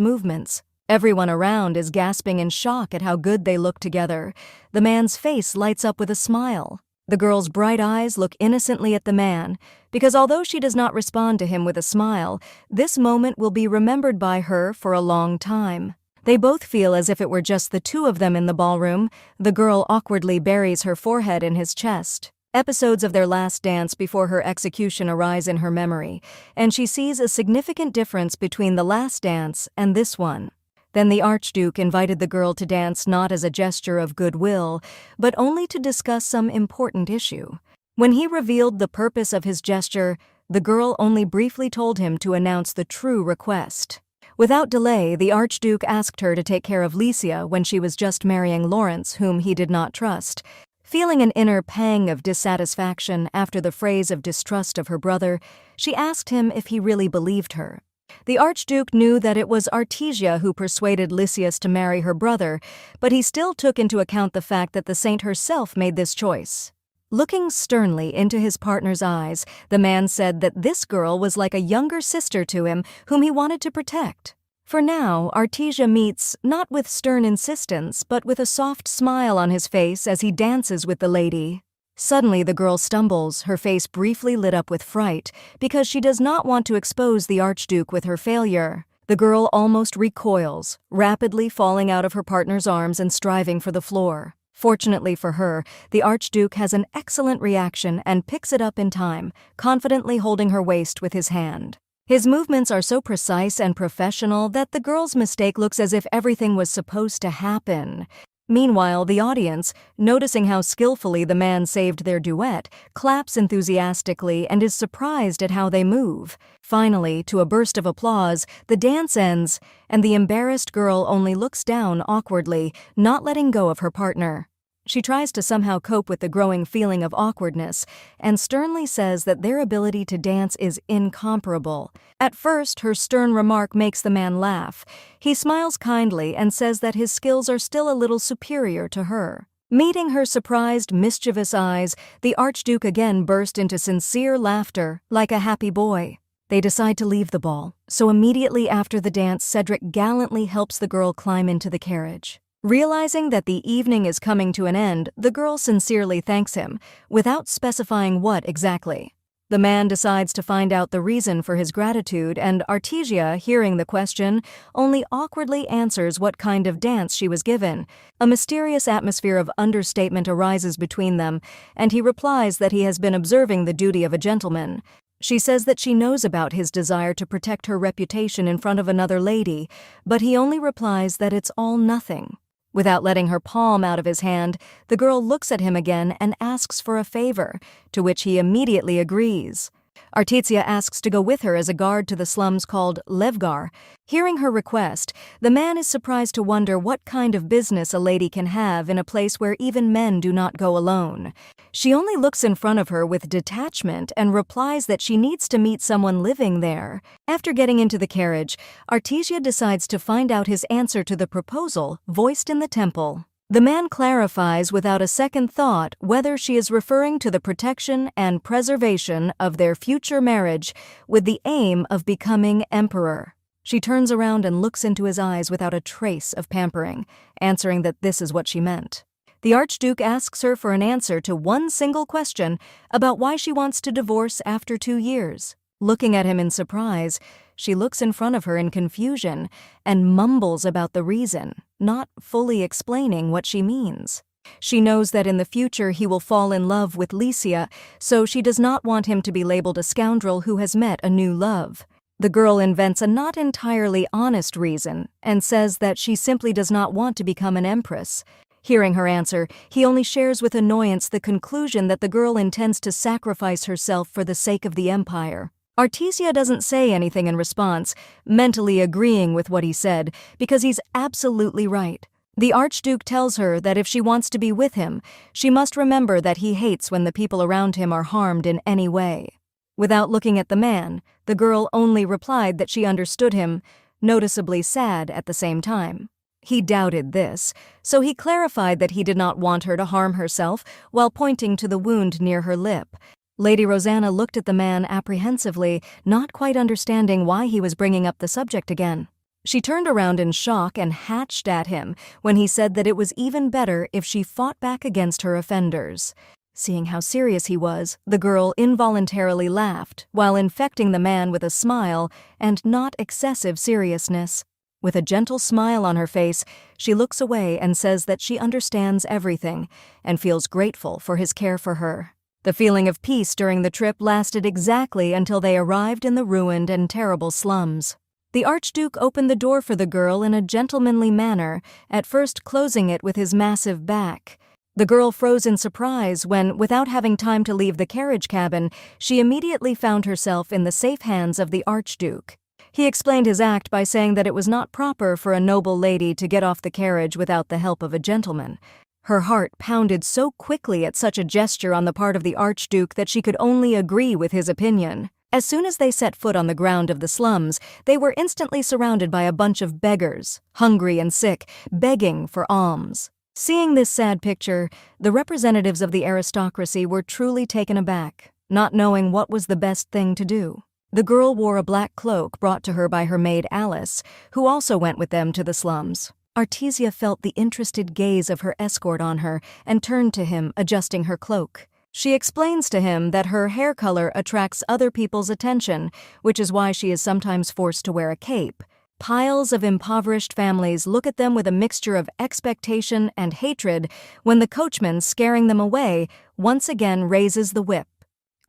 movements. Everyone around is gasping in shock at how good they look together. The man's face lights up with a smile. The girl's bright eyes look innocently at the man, because although she does not respond to him with a smile, this moment will be remembered by her for a long time. They both feel as if it were just the two of them in the ballroom. The girl awkwardly buries her forehead in his chest. Episodes of their last dance before her execution arise in her memory, and she sees a significant difference between the last dance and this one. Then the Archduke invited the girl to dance not as a gesture of goodwill, but only to discuss some important issue. When he revealed the purpose of his gesture, the girl only briefly told him to announce the true request. Without delay, the Archduke asked her to take care of Licia when she was just marrying Lawrence, whom he did not trust. Feeling an inner pang of dissatisfaction after the phrase of distrust of her brother, she asked him if he really believed her. The Archduke knew that it was Artesia who persuaded Lysias to marry her brother, but he still took into account the fact that the saint herself made this choice. Looking sternly into his partner's eyes, the man said that this girl was like a younger sister to him whom he wanted to protect. For now, Artesia meets not with stern insistence, but with a soft smile on his face as he dances with the lady. Suddenly the girl stumbles, her face briefly lit up with fright, because she does not want to expose the Archduke with her failure. The girl almost recoils, rapidly falling out of her partner's arms and striving for the floor. Fortunately for her, the Archduke has an excellent reaction and picks it up in time, confidently holding her waist with his hand. His movements are so precise and professional that the girl's mistake looks as if everything was supposed to happen. Meanwhile, the audience, noticing how skillfully the man saved their duet, claps enthusiastically and is surprised at how they move. Finally, to a burst of applause, the dance ends, and the embarrassed girl only looks down awkwardly, not letting go of her partner. She tries to somehow cope with the growing feeling of awkwardness and sternly says that their ability to dance is incomparable. At first, her stern remark makes the man laugh. He smiles kindly and says that his skills are still a little superior to her. Meeting her surprised, mischievous eyes, the Archduke again burst into sincere laughter, like a happy boy. They decide to leave the ball, so immediately after the dance, Cedric gallantly helps the girl climb into the carriage. Realizing that the evening is coming to an end, the girl sincerely thanks him, without specifying what exactly. The man decides to find out the reason for his gratitude, and Artesia, hearing the question, only awkwardly answers what kind of dance she was given. A mysterious atmosphere of understatement arises between them, and he replies that he has been observing the duty of a gentleman. She says that she knows about his desire to protect her reputation in front of another lady, but he only replies that it's all nothing. Without letting her palm out of his hand, the girl looks at him again and asks for a favor, to which he immediately agrees. Artesia asks to go with her as a guard to the slums called Levgar. Hearing her request, the man is surprised to wonder what kind of business a lady can have in a place where even men do not go alone. She only looks in front of her with detachment and replies that she needs to meet someone living there. After getting into the carriage, Artesia decides to find out his answer to the proposal voiced in the temple. The man clarifies without a second thought whether she is referring to the protection and preservation of their future marriage with the aim of becoming emperor. She turns around and looks into his eyes without a trace of pampering, answering that this is what she meant. The Archduke asks her for an answer to one single question about why she wants to divorce after 2 years. Looking at him in surprise, she looks in front of her in confusion and mumbles about the reason, not fully explaining what she means. She knows that in the future he will fall in love with Lycia, so she does not want him to be labeled a scoundrel who has met a new love. The girl invents a not entirely honest reason and says that she simply does not want to become an empress. Hearing her answer, he only shares with annoyance the conclusion that the girl intends to sacrifice herself for the sake of the empire. Artesia doesn't say anything in response, mentally agreeing with what he said, because he's absolutely right. The Archduke tells her that if she wants to be with him, she must remember that he hates when the people around him are harmed in any way. Without looking at the man, the girl only replied that she understood him, noticeably sad at the same time. He doubted this, so he clarified that he did not want her to harm herself while pointing to the wound near her lip. Lady Rosanna looked at the man apprehensively, not quite understanding why he was bringing up the subject again. She turned around in shock and hatched at him when he said that it was even better if she fought back against her offenders. Seeing how serious he was, the girl involuntarily laughed, while infecting the man with a smile and not excessive seriousness. With a gentle smile on her face, she looks away and says that she understands everything and feels grateful for his care for her. The feeling of peace during the trip lasted exactly until they arrived in the ruined and terrible slums. The Archduke opened the door for the girl in a gentlemanly manner, at first closing it with his massive back. The girl froze in surprise when, without having time to leave the carriage cabin, she immediately found herself in the safe hands of the Archduke. He explained his act by saying that it was not proper for a noble lady to get off the carriage without the help of a gentleman. Her heart pounded so quickly at such a gesture on the part of the Archduke that she could only agree with his opinion. As soon as they set foot on the ground of the slums, they were instantly surrounded by a bunch of beggars, hungry and sick, begging for alms. Seeing this sad picture, the representatives of the aristocracy were truly taken aback, not knowing what was the best thing to do. The girl wore a black cloak brought to her by her maid Alice, who also went with them to the slums. Artesia felt the interested gaze of her escort on her and turned to him, adjusting her cloak. She explains to him that her hair color attracts other people's attention, which is why she is sometimes forced to wear a cape. Piles of impoverished families look at them with a mixture of expectation and hatred when the coachman, scaring them away, once again raises the whip.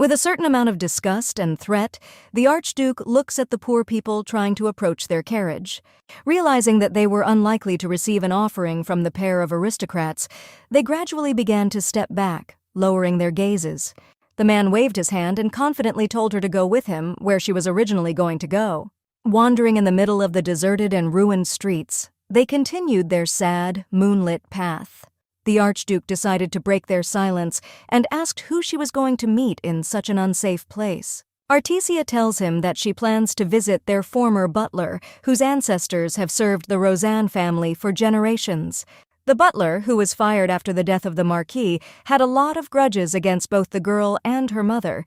With a certain amount of disgust and threat, the Archduke looks at the poor people trying to approach their carriage. Realizing that they were unlikely to receive an offering from the pair of aristocrats, they gradually began to step back, lowering their gazes. The man waved his hand and confidently told her to go with him where she was originally going to go. Wandering in the middle of the deserted and ruined streets, they continued their sad, moonlit path. The Archduke decided to break their silence and asked who she was going to meet in such an unsafe place. Artesia tells him that she plans to visit their former butler, whose ancestors have served the Roseanne family for generations. The butler, who was fired after the death of the Marquis, had a lot of grudges against both the girl and her mother.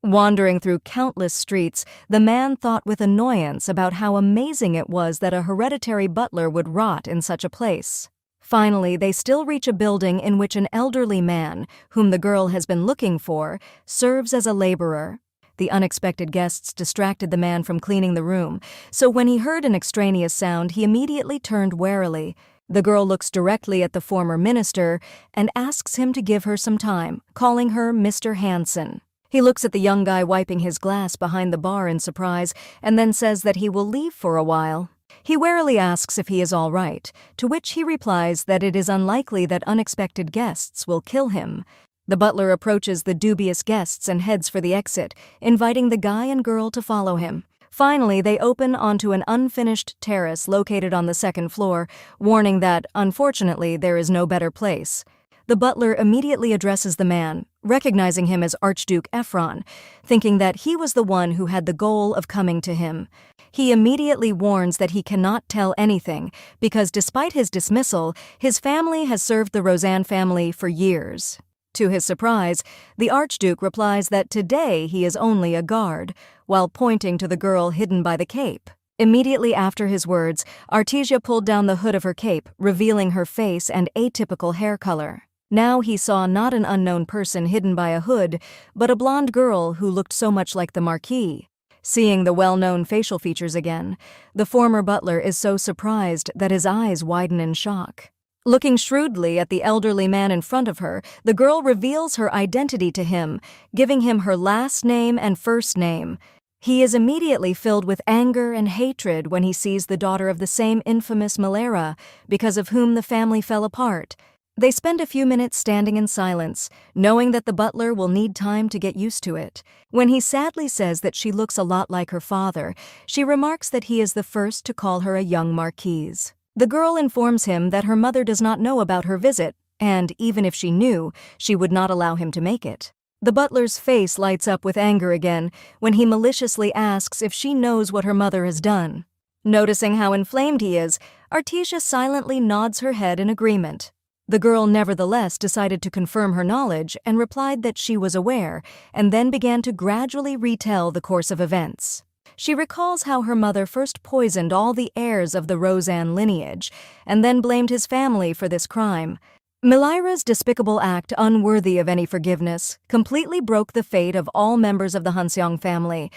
Wandering through countless streets, the man thought with annoyance about how amazing it was that a hereditary butler would rot in such a place. Finally, they still reach a building in which an elderly man, whom the girl has been looking for, serves as a laborer. The unexpected guests distracted the man from cleaning the room, so when he heard an extraneous sound, he immediately turned warily. The girl looks directly at the former minister and asks him to give her some time, calling her Mr. Hanson. He looks at the young guy wiping his glass behind the bar in surprise and then says that he will leave for a while. He warily asks if he is all right, to which he replies that it is unlikely that unexpected guests will kill him. The butler approaches the dubious guests and heads for the exit, inviting the guy and girl to follow him. Finally, they open onto an unfinished terrace located on the second floor, warning that, unfortunately, there is no better place. The butler immediately addresses the man, recognizing him as Archduke Ephron, thinking that he was the one who had the goal of coming to him. He immediately warns that he cannot tell anything, because despite his dismissal, his family has served the Roseanne family for years. To his surprise, the Archduke replies that today he is only a guard, while pointing to the girl hidden by the cape. Immediately after his words, Artesia pulled down the hood of her cape, revealing her face and atypical hair color. Now he saw not an unknown person hidden by a hood, but a blonde girl who looked so much like the Marquis. Seeing the well-known facial features again, the former butler is so surprised that his eyes widen in shock. Looking shrewdly at the elderly man in front of her, the girl reveals her identity to him, giving him her last name and first name. He is immediately filled with anger and hatred when he sees the daughter of the same infamous Malera, because of whom the family fell apart. They spend a few minutes standing in silence, knowing that the butler will need time to get used to it. When he sadly says that she looks a lot like her father, she remarks that he is the first to call her a young marquise. The girl informs him that her mother does not know about her visit, and even if she knew, she would not allow him to make it. The butler's face lights up with anger again when he maliciously asks if she knows what her mother has done. Noticing how inflamed he is, Artesia silently nods her head in agreement. The girl nevertheless decided to confirm her knowledge and replied that she was aware, and then began to gradually retell the course of events. She recalls how her mother first poisoned all the heirs of the Roseanne lineage, and then blamed his family for this crime. Malera's despicable act, unworthy of any forgiveness, completely broke the fate of all members of the Hanseong family.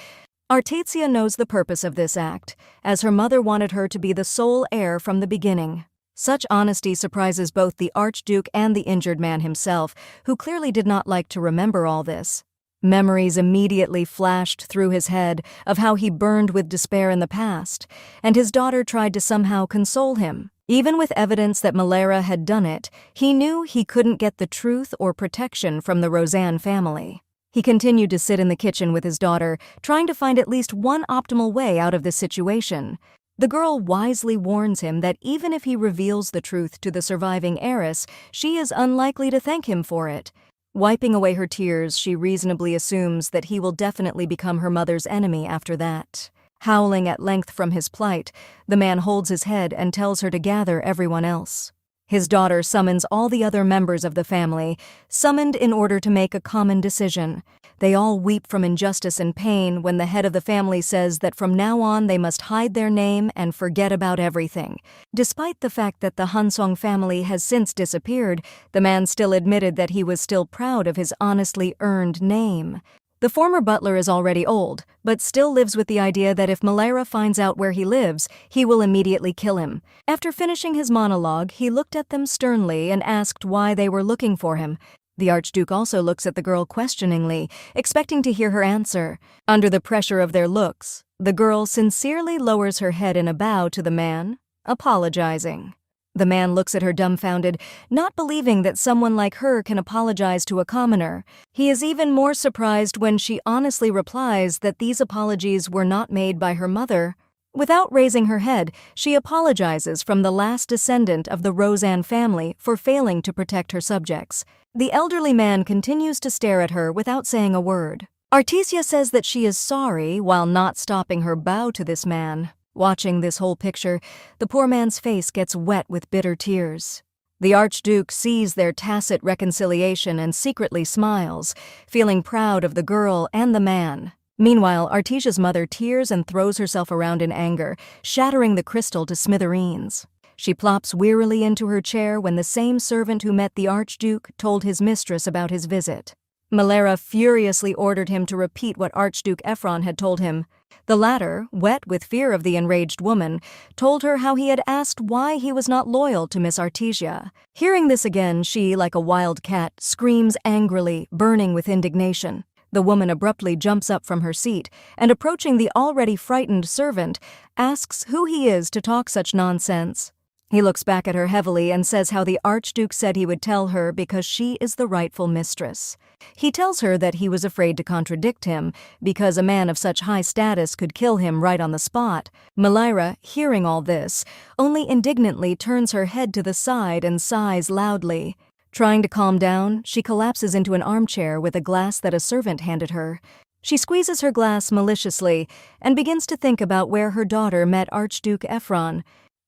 Artesia knows the purpose of this act, as her mother wanted her to be the sole heir from the beginning. Such honesty surprises both the Archduke and the injured man himself, who clearly did not like to remember all this. Memories immediately flashed through his head of how he burned with despair in the past, and his daughter tried to somehow console him. Even with evidence that Malera had done it, he knew he couldn't get the truth or protection from the Roseanne family. He continued to sit in the kitchen with his daughter, trying to find at least one optimal way out of this situation. The girl wisely warns him that even if he reveals the truth to the surviving heiress, she is unlikely to thank him for it. Wiping away her tears, she reasonably assumes that he will definitely become her mother's enemy after that. Howling at length from his plight, the man holds his head and tells her to gather everyone else. His daughter summons all the other members of the family, summoned in order to make a common decision. They all weep from injustice and pain when the head of the family says that from now on they must hide their name and forget about everything. Despite the fact that the Hansong family has since disappeared, the man still admitted that he was still proud of his honestly earned name. The former butler is already old, but still lives with the idea that if Malera finds out where he lives, he will immediately kill him. After finishing his monologue, he looked at them sternly and asked why they were looking for him. The Archduke also looks at the girl questioningly, expecting to hear her answer. Under the pressure of their looks, the girl sincerely lowers her head in a bow to the man, apologizing. The man looks at her dumbfounded, not believing that someone like her can apologize to a commoner. He is even more surprised when she honestly replies that these apologies were not made by her mother. Without raising her head, she apologizes from the last descendant of the Roseanne family for failing to protect her subjects. The elderly man continues to stare at her without saying a word. Artesia says that she is sorry while not stopping her bow to this man. Watching this whole picture, the poor man's face gets wet with bitter tears. The Archduke sees their tacit reconciliation and secretly smiles, feeling proud of the girl and the man. Meanwhile, Artesia's mother tears and throws herself around in anger, shattering the crystal to smithereens. She plops wearily into her chair when the same servant who met the Archduke told his mistress about his visit. Malera furiously ordered him to repeat what Archduke Ephron had told him. The latter, wet with fear of the enraged woman, told her how he had asked why he was not loyal to Miss Artesia. Hearing this again, she, like a wild cat, screams angrily, burning with indignation. The woman abruptly jumps up from her seat and, approaching the already frightened servant, asks who he is to talk such nonsense. He looks back at her heavily and says how the Archduke said he would tell her because she is the rightful mistress. He tells her that he was afraid to contradict him because a man of such high status could kill him right on the spot. Malera, hearing all this, only indignantly turns her head to the side and sighs loudly. Trying to calm down, she collapses into an armchair with a glass that a servant handed her. She squeezes her glass maliciously and begins to think about where her daughter met Archduke Ephron.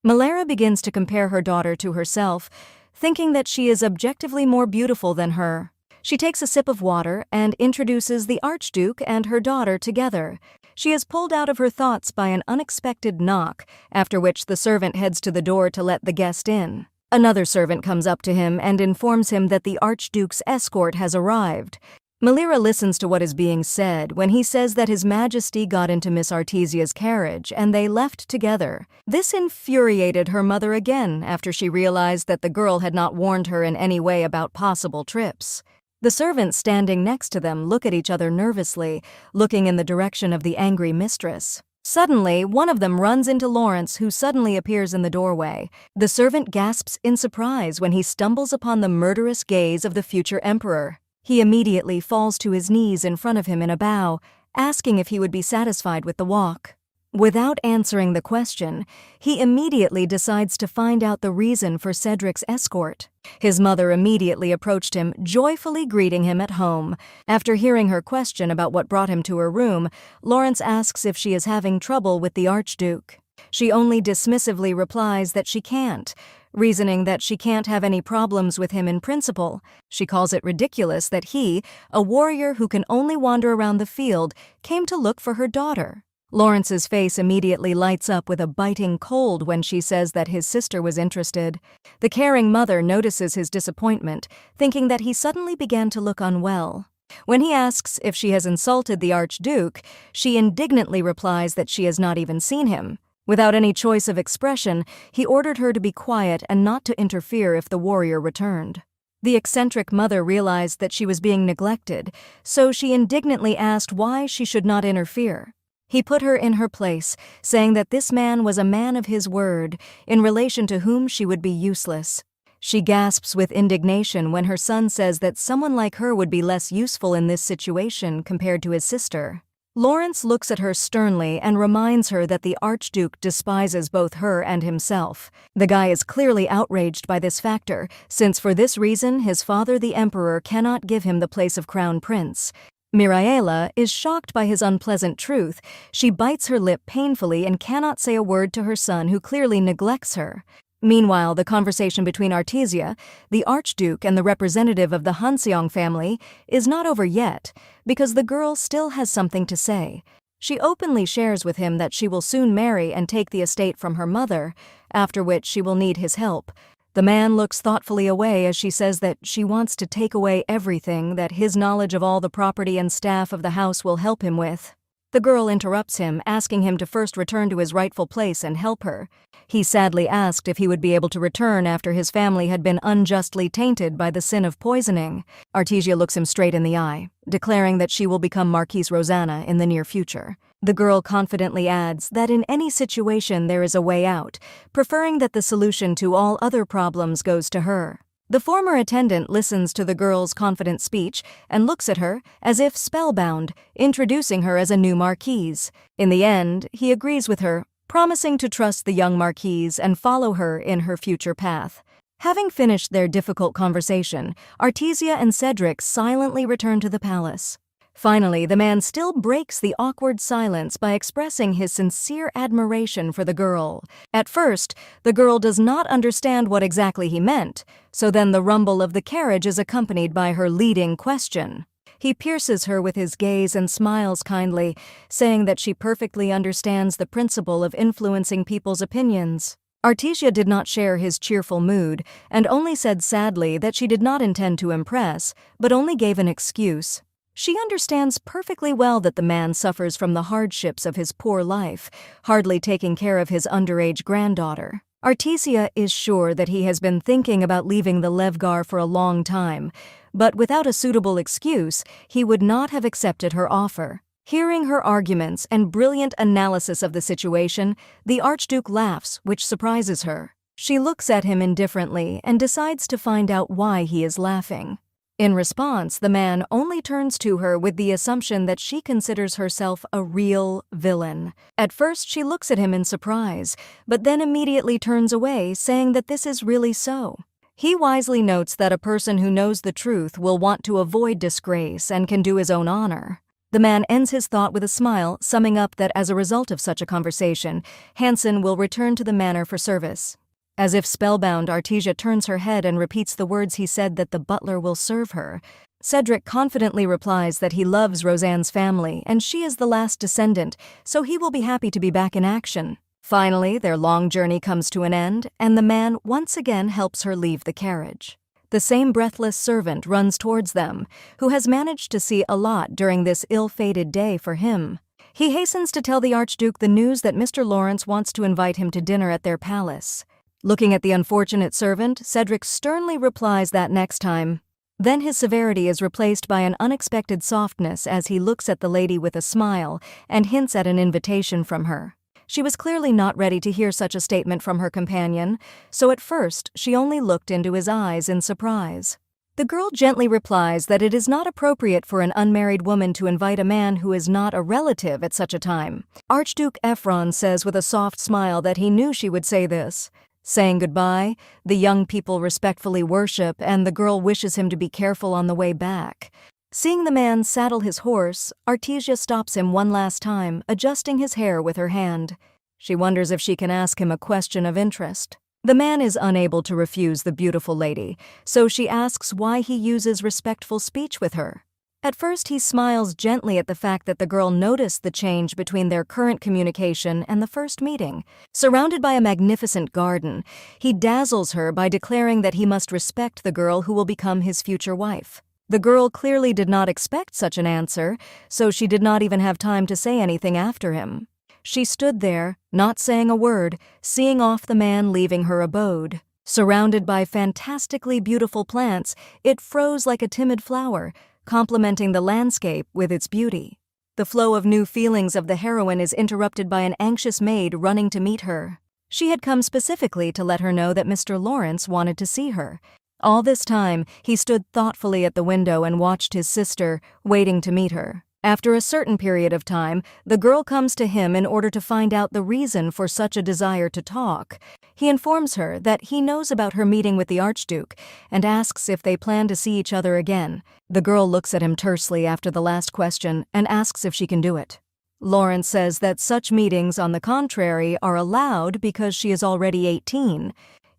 Malera begins to compare her daughter to herself, thinking that she is objectively more beautiful than her. She takes a sip of water and introduces the Archduke and her daughter together. She is pulled out of her thoughts by an unexpected knock, after which the servant heads to the door to let the guest in. Another servant comes up to him and informs him that the Archduke's escort has arrived. Malera listens to what is being said when he says that His Majesty got into Miss Artesia's carriage and they left together. This infuriated her mother again after she realized that the girl had not warned her in any way about possible trips. The servants standing next to them look at each other nervously, looking in the direction of the angry mistress. Suddenly, one of them runs into Lawrence, who suddenly appears in the doorway. The servant gasps in surprise when he stumbles upon the murderous gaze of the future emperor. He immediately falls to his knees in front of him in a bow, asking if he would be satisfied with the walk. Without answering the question, he immediately decides to find out the reason for Cedric's escort. His mother immediately approached him, joyfully greeting him at home. After hearing her question about what brought him to her room, Lawrence asks if she is having trouble with the Archduke. She only dismissively replies that she can't, reasoning that she can't have any problems with him in principle. She calls it ridiculous that he, a warrior who can only wander around the field, came to look for her daughter. Lawrence's face immediately lights up with a biting cold when she says that his sister was interested. The caring mother notices his disappointment, thinking that he suddenly began to look unwell. When he asks if she has insulted the Archduke, she indignantly replies that she has not even seen him. Without any choice of expression, he ordered her to be quiet and not to interfere if the warrior returned. The eccentric mother realized that she was being neglected, so she indignantly asked why she should not interfere. He put her in her place, saying that this man was a man of his word, in relation to whom she would be useless. She gasps with indignation when her son says that someone like her would be less useful in this situation compared to his sister. Lawrence looks at her sternly and reminds her that the Archduke despises both her and himself. The guy is clearly outraged by this factor, since for this reason his father the Emperor cannot give him the place of crown prince. Miraela is shocked by his unpleasant truth. She bites her lip painfully and cannot say a word to her son, who clearly neglects her. Meanwhile, the conversation between Artesia, the Archduke, and the representative of the Hanseong family is not over yet, because the girl still has something to say. She openly shares with him that she will soon marry and take the estate from her mother, after which she will need his help. The man looks thoughtfully away as she says that she wants to take away everything that his knowledge of all the property and staff of the house will help him with. The girl interrupts him, asking him to first return to his rightful place and help her. He sadly asked if he would be able to return after his family had been unjustly tainted by the sin of poisoning. Artesia looks him straight in the eye, declaring that she will become Marquise Rosanna in the near future. The girl confidently adds that in any situation there is a way out, preferring that the solution to all other problems goes to her. The former attendant listens to the girl's confident speech and looks at her as if spellbound, introducing her as a new marquise. In the end, he agrees with her, promising to trust the young marquise and follow her in her future path. Having finished their difficult conversation, Artesia and Cedric silently return to the palace. Finally, the man still breaks the awkward silence by expressing his sincere admiration for the girl. At first, the girl does not understand what exactly he meant, so then the rumble of the carriage is accompanied by her leading question. He pierces her with his gaze and smiles kindly, saying that she perfectly understands the principle of influencing people's opinions. Artesia did not share his cheerful mood and only said sadly that she did not intend to impress, but only gave an excuse. She understands perfectly well that the man suffers from the hardships of his poor life, hardly taking care of his underage granddaughter. Artesia is sure that he has been thinking about leaving the Levgar for a long time, but without a suitable excuse, he would not have accepted her offer. Hearing her arguments and brilliant analysis of the situation, the Archduke laughs, which surprises her. She looks at him indifferently and decides to find out why he is laughing. In response, the man only turns to her with the assumption that she considers herself a real villain. At first, she looks at him in surprise, but then immediately turns away, saying that this is really so. He wisely notes that a person who knows the truth will want to avoid disgrace and can do his own honor. The man ends his thought with a smile, summing up that as a result of such a conversation, Hansen will return to the manor for service. As if spellbound, Artesia turns her head and repeats the words he said that the butler will serve her. Cedric confidently replies that he loves Roseanne's family and she is the last descendant, so he will be happy to be back in action. Finally, their long journey comes to an end, and the man once again helps her leave the carriage. The same breathless servant runs towards them, who has managed to see a lot during this ill-fated day for him. He hastens to tell the Archduke the news that Mr. Lawrence wants to invite him to dinner at their palace. Looking at the unfortunate servant, Cedric sternly replies that next time. Then his severity is replaced by an unexpected softness as he looks at the lady with a smile and hints at an invitation from her. She was clearly not ready to hear such a statement from her companion, so at first she only looked into his eyes in surprise. The girl gently replies that it is not appropriate for an unmarried woman to invite a man who is not a relative at such a time. Archduke Ephron says with a soft smile that he knew she would say this. Saying goodbye, the young people respectfully worship, and the girl wishes him to be careful on the way back. Seeing the man saddle his horse, Artesia stops him one last time, adjusting his hair with her hand. She wonders if she can ask him a question of interest. The man is unable to refuse the beautiful lady, so she asks why he uses respectful speech with her. At first, he smiles gently at the fact that the girl noticed the change between their current communication and the first meeting. Surrounded by a magnificent garden, he dazzles her by declaring that he must respect the girl who will become his future wife. The girl clearly did not expect such an answer, so she did not even have time to say anything after him. She stood there, not saying a word, seeing off the man leaving her abode. Surrounded by fantastically beautiful plants, it froze like a timid flower, complementing the landscape with its beauty. The flow of new feelings of the heroine is interrupted by an anxious maid running to meet her. She had come specifically to let her know that Mr. Lawrence wanted to see her. All this time, he stood thoughtfully at the window and watched his sister, waiting to meet her. After a certain period of time, the girl comes to him in order to find out the reason for such a desire to talk. He informs her that he knows about her meeting with the Archduke and asks if they plan to see each other again. The girl looks at him tersely after the last question and asks if she can do it. Lawrence says that such meetings, on the contrary, are allowed because she is already 18.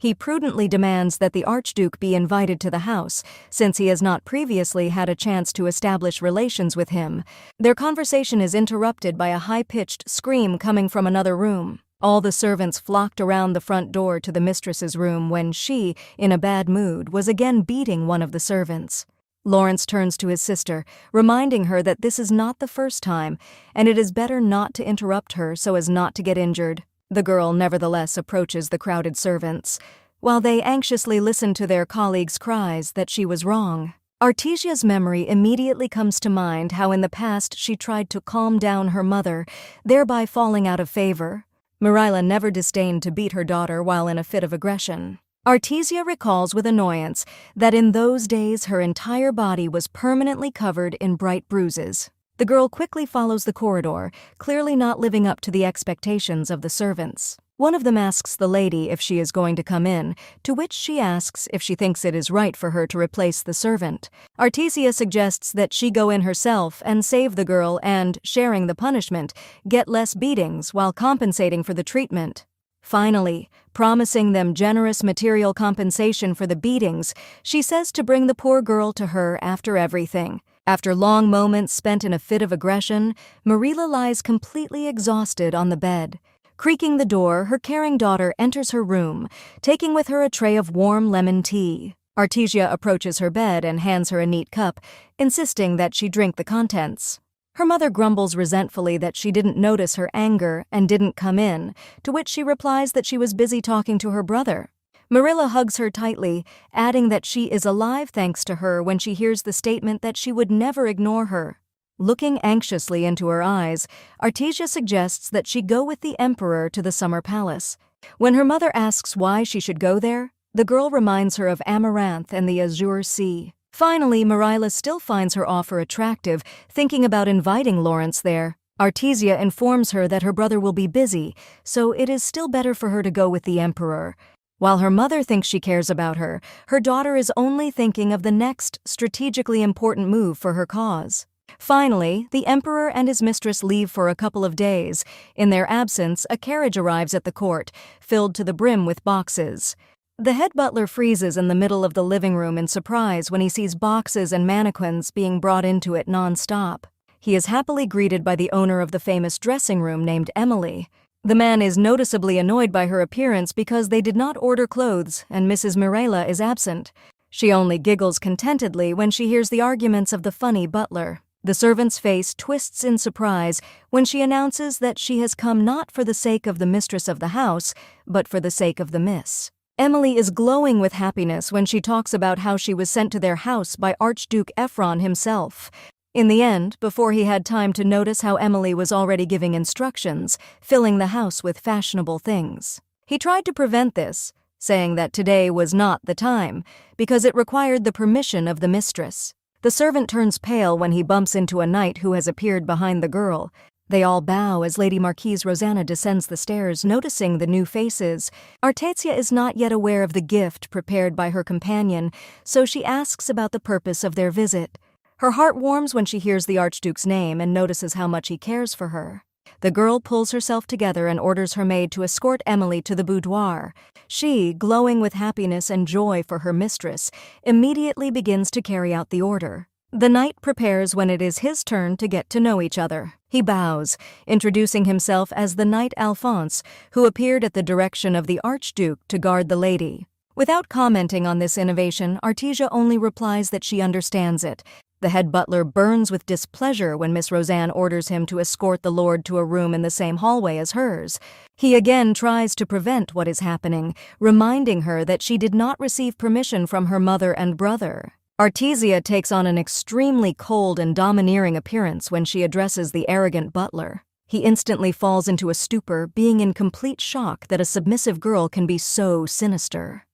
He prudently demands that the Archduke be invited to the house, since he has not previously had a chance to establish relations with him. Their conversation is interrupted by a high-pitched scream coming from another room. All the servants flocked around the front door to the mistress's room when she, in a bad mood, was again beating one of the servants. Lawrence turns to his sister, reminding her that this is not the first time, and it is better not to interrupt her so as not to get injured. The girl nevertheless approaches the crowded servants, while they anxiously listen to their colleagues' cries that she was wrong. Artesia's memory immediately comes to mind how in the past she tried to calm down her mother, thereby falling out of favor. Marilla never disdained to beat her daughter while in a fit of aggression. Artesia recalls with annoyance that in those days her entire body was permanently covered in bright bruises. The girl quickly follows the corridor, clearly not living up to the expectations of the servants. One of them asks the lady if she is going to come in, to which she asks if she thinks it is right for her to replace the servant. Artesia suggests that she go in herself and save the girl and, sharing the punishment, get less beatings while compensating for the treatment. Finally, promising them generous material compensation for the beatings, she says to bring the poor girl to her after everything. After long moments spent in a fit of aggression, Marilla lies completely exhausted on the bed. Creaking the door, her caring daughter enters her room, taking with her a tray of warm lemon tea. Artesia approaches her bed and hands her a neat cup, insisting that she drink the contents. Her mother grumbles resentfully that she didn't notice her anger and didn't come in, to which she replies that she was busy talking to her brother. Marilla hugs her tightly, adding that she is alive thanks to her when she hears the statement that she would never ignore her. Looking anxiously into her eyes, Artesia suggests that she go with the emperor to the summer palace. When her mother asks why she should go there, the girl reminds her of Amaranth and the Azure Sea. Finally, Marilla still finds her offer attractive, thinking about inviting Lawrence there. Artesia informs her that her brother will be busy, so it is still better for her to go with the emperor. While her mother thinks she cares about her, her daughter is only thinking of the next strategically important move for her cause. Finally, the emperor and his mistress leave for a couple of days. In their absence, a carriage arrives at the court, filled to the brim with boxes. The head butler freezes in the middle of the living room in surprise when he sees boxes and mannequins being brought into it non-stop. He is happily greeted by the owner of the famous dressing room named Emily. The man is noticeably annoyed by her appearance because they did not order clothes and Mrs. Mirella is absent. She only giggles contentedly when she hears the arguments of the funny butler. The servant's face twists in surprise when she announces that she has come not for the sake of the mistress of the house, but for the sake of the miss. Emily is glowing with happiness when she talks about how she was sent to their house by Archduke Ephron himself. In the end, before he had time to notice how Emily was already giving instructions, filling the house with fashionable things. He tried to prevent this, saying that today was not the time, because it required the permission of the mistress. The servant turns pale when he bumps into a knight who has appeared behind the girl. They all bow as Lady Marquise Rosanna descends the stairs, noticing the new faces. Artesia is not yet aware of the gift prepared by her companion, so she asks about the purpose of their visit. Her heart warms when she hears the Archduke's name and notices how much he cares for her. The girl pulls herself together and orders her maid to escort Emily to the boudoir. She, glowing with happiness and joy for her mistress, immediately begins to carry out the order. The knight prepares when it is his turn to get to know each other. He bows, introducing himself as the Knight Alphonse, who appeared at the direction of the Archduke to guard the lady. Without commenting on this innovation, Artesia only replies that she understands it. The head butler burns with displeasure when Miss Rosanne orders him to escort the lord to a room in the same hallway as hers. He again tries to prevent what is happening, reminding her that she did not receive permission from her mother and brother. Artesia takes on an extremely cold and domineering appearance when she addresses the arrogant butler. He instantly falls into a stupor, being in complete shock that a submissive girl can be so sinister.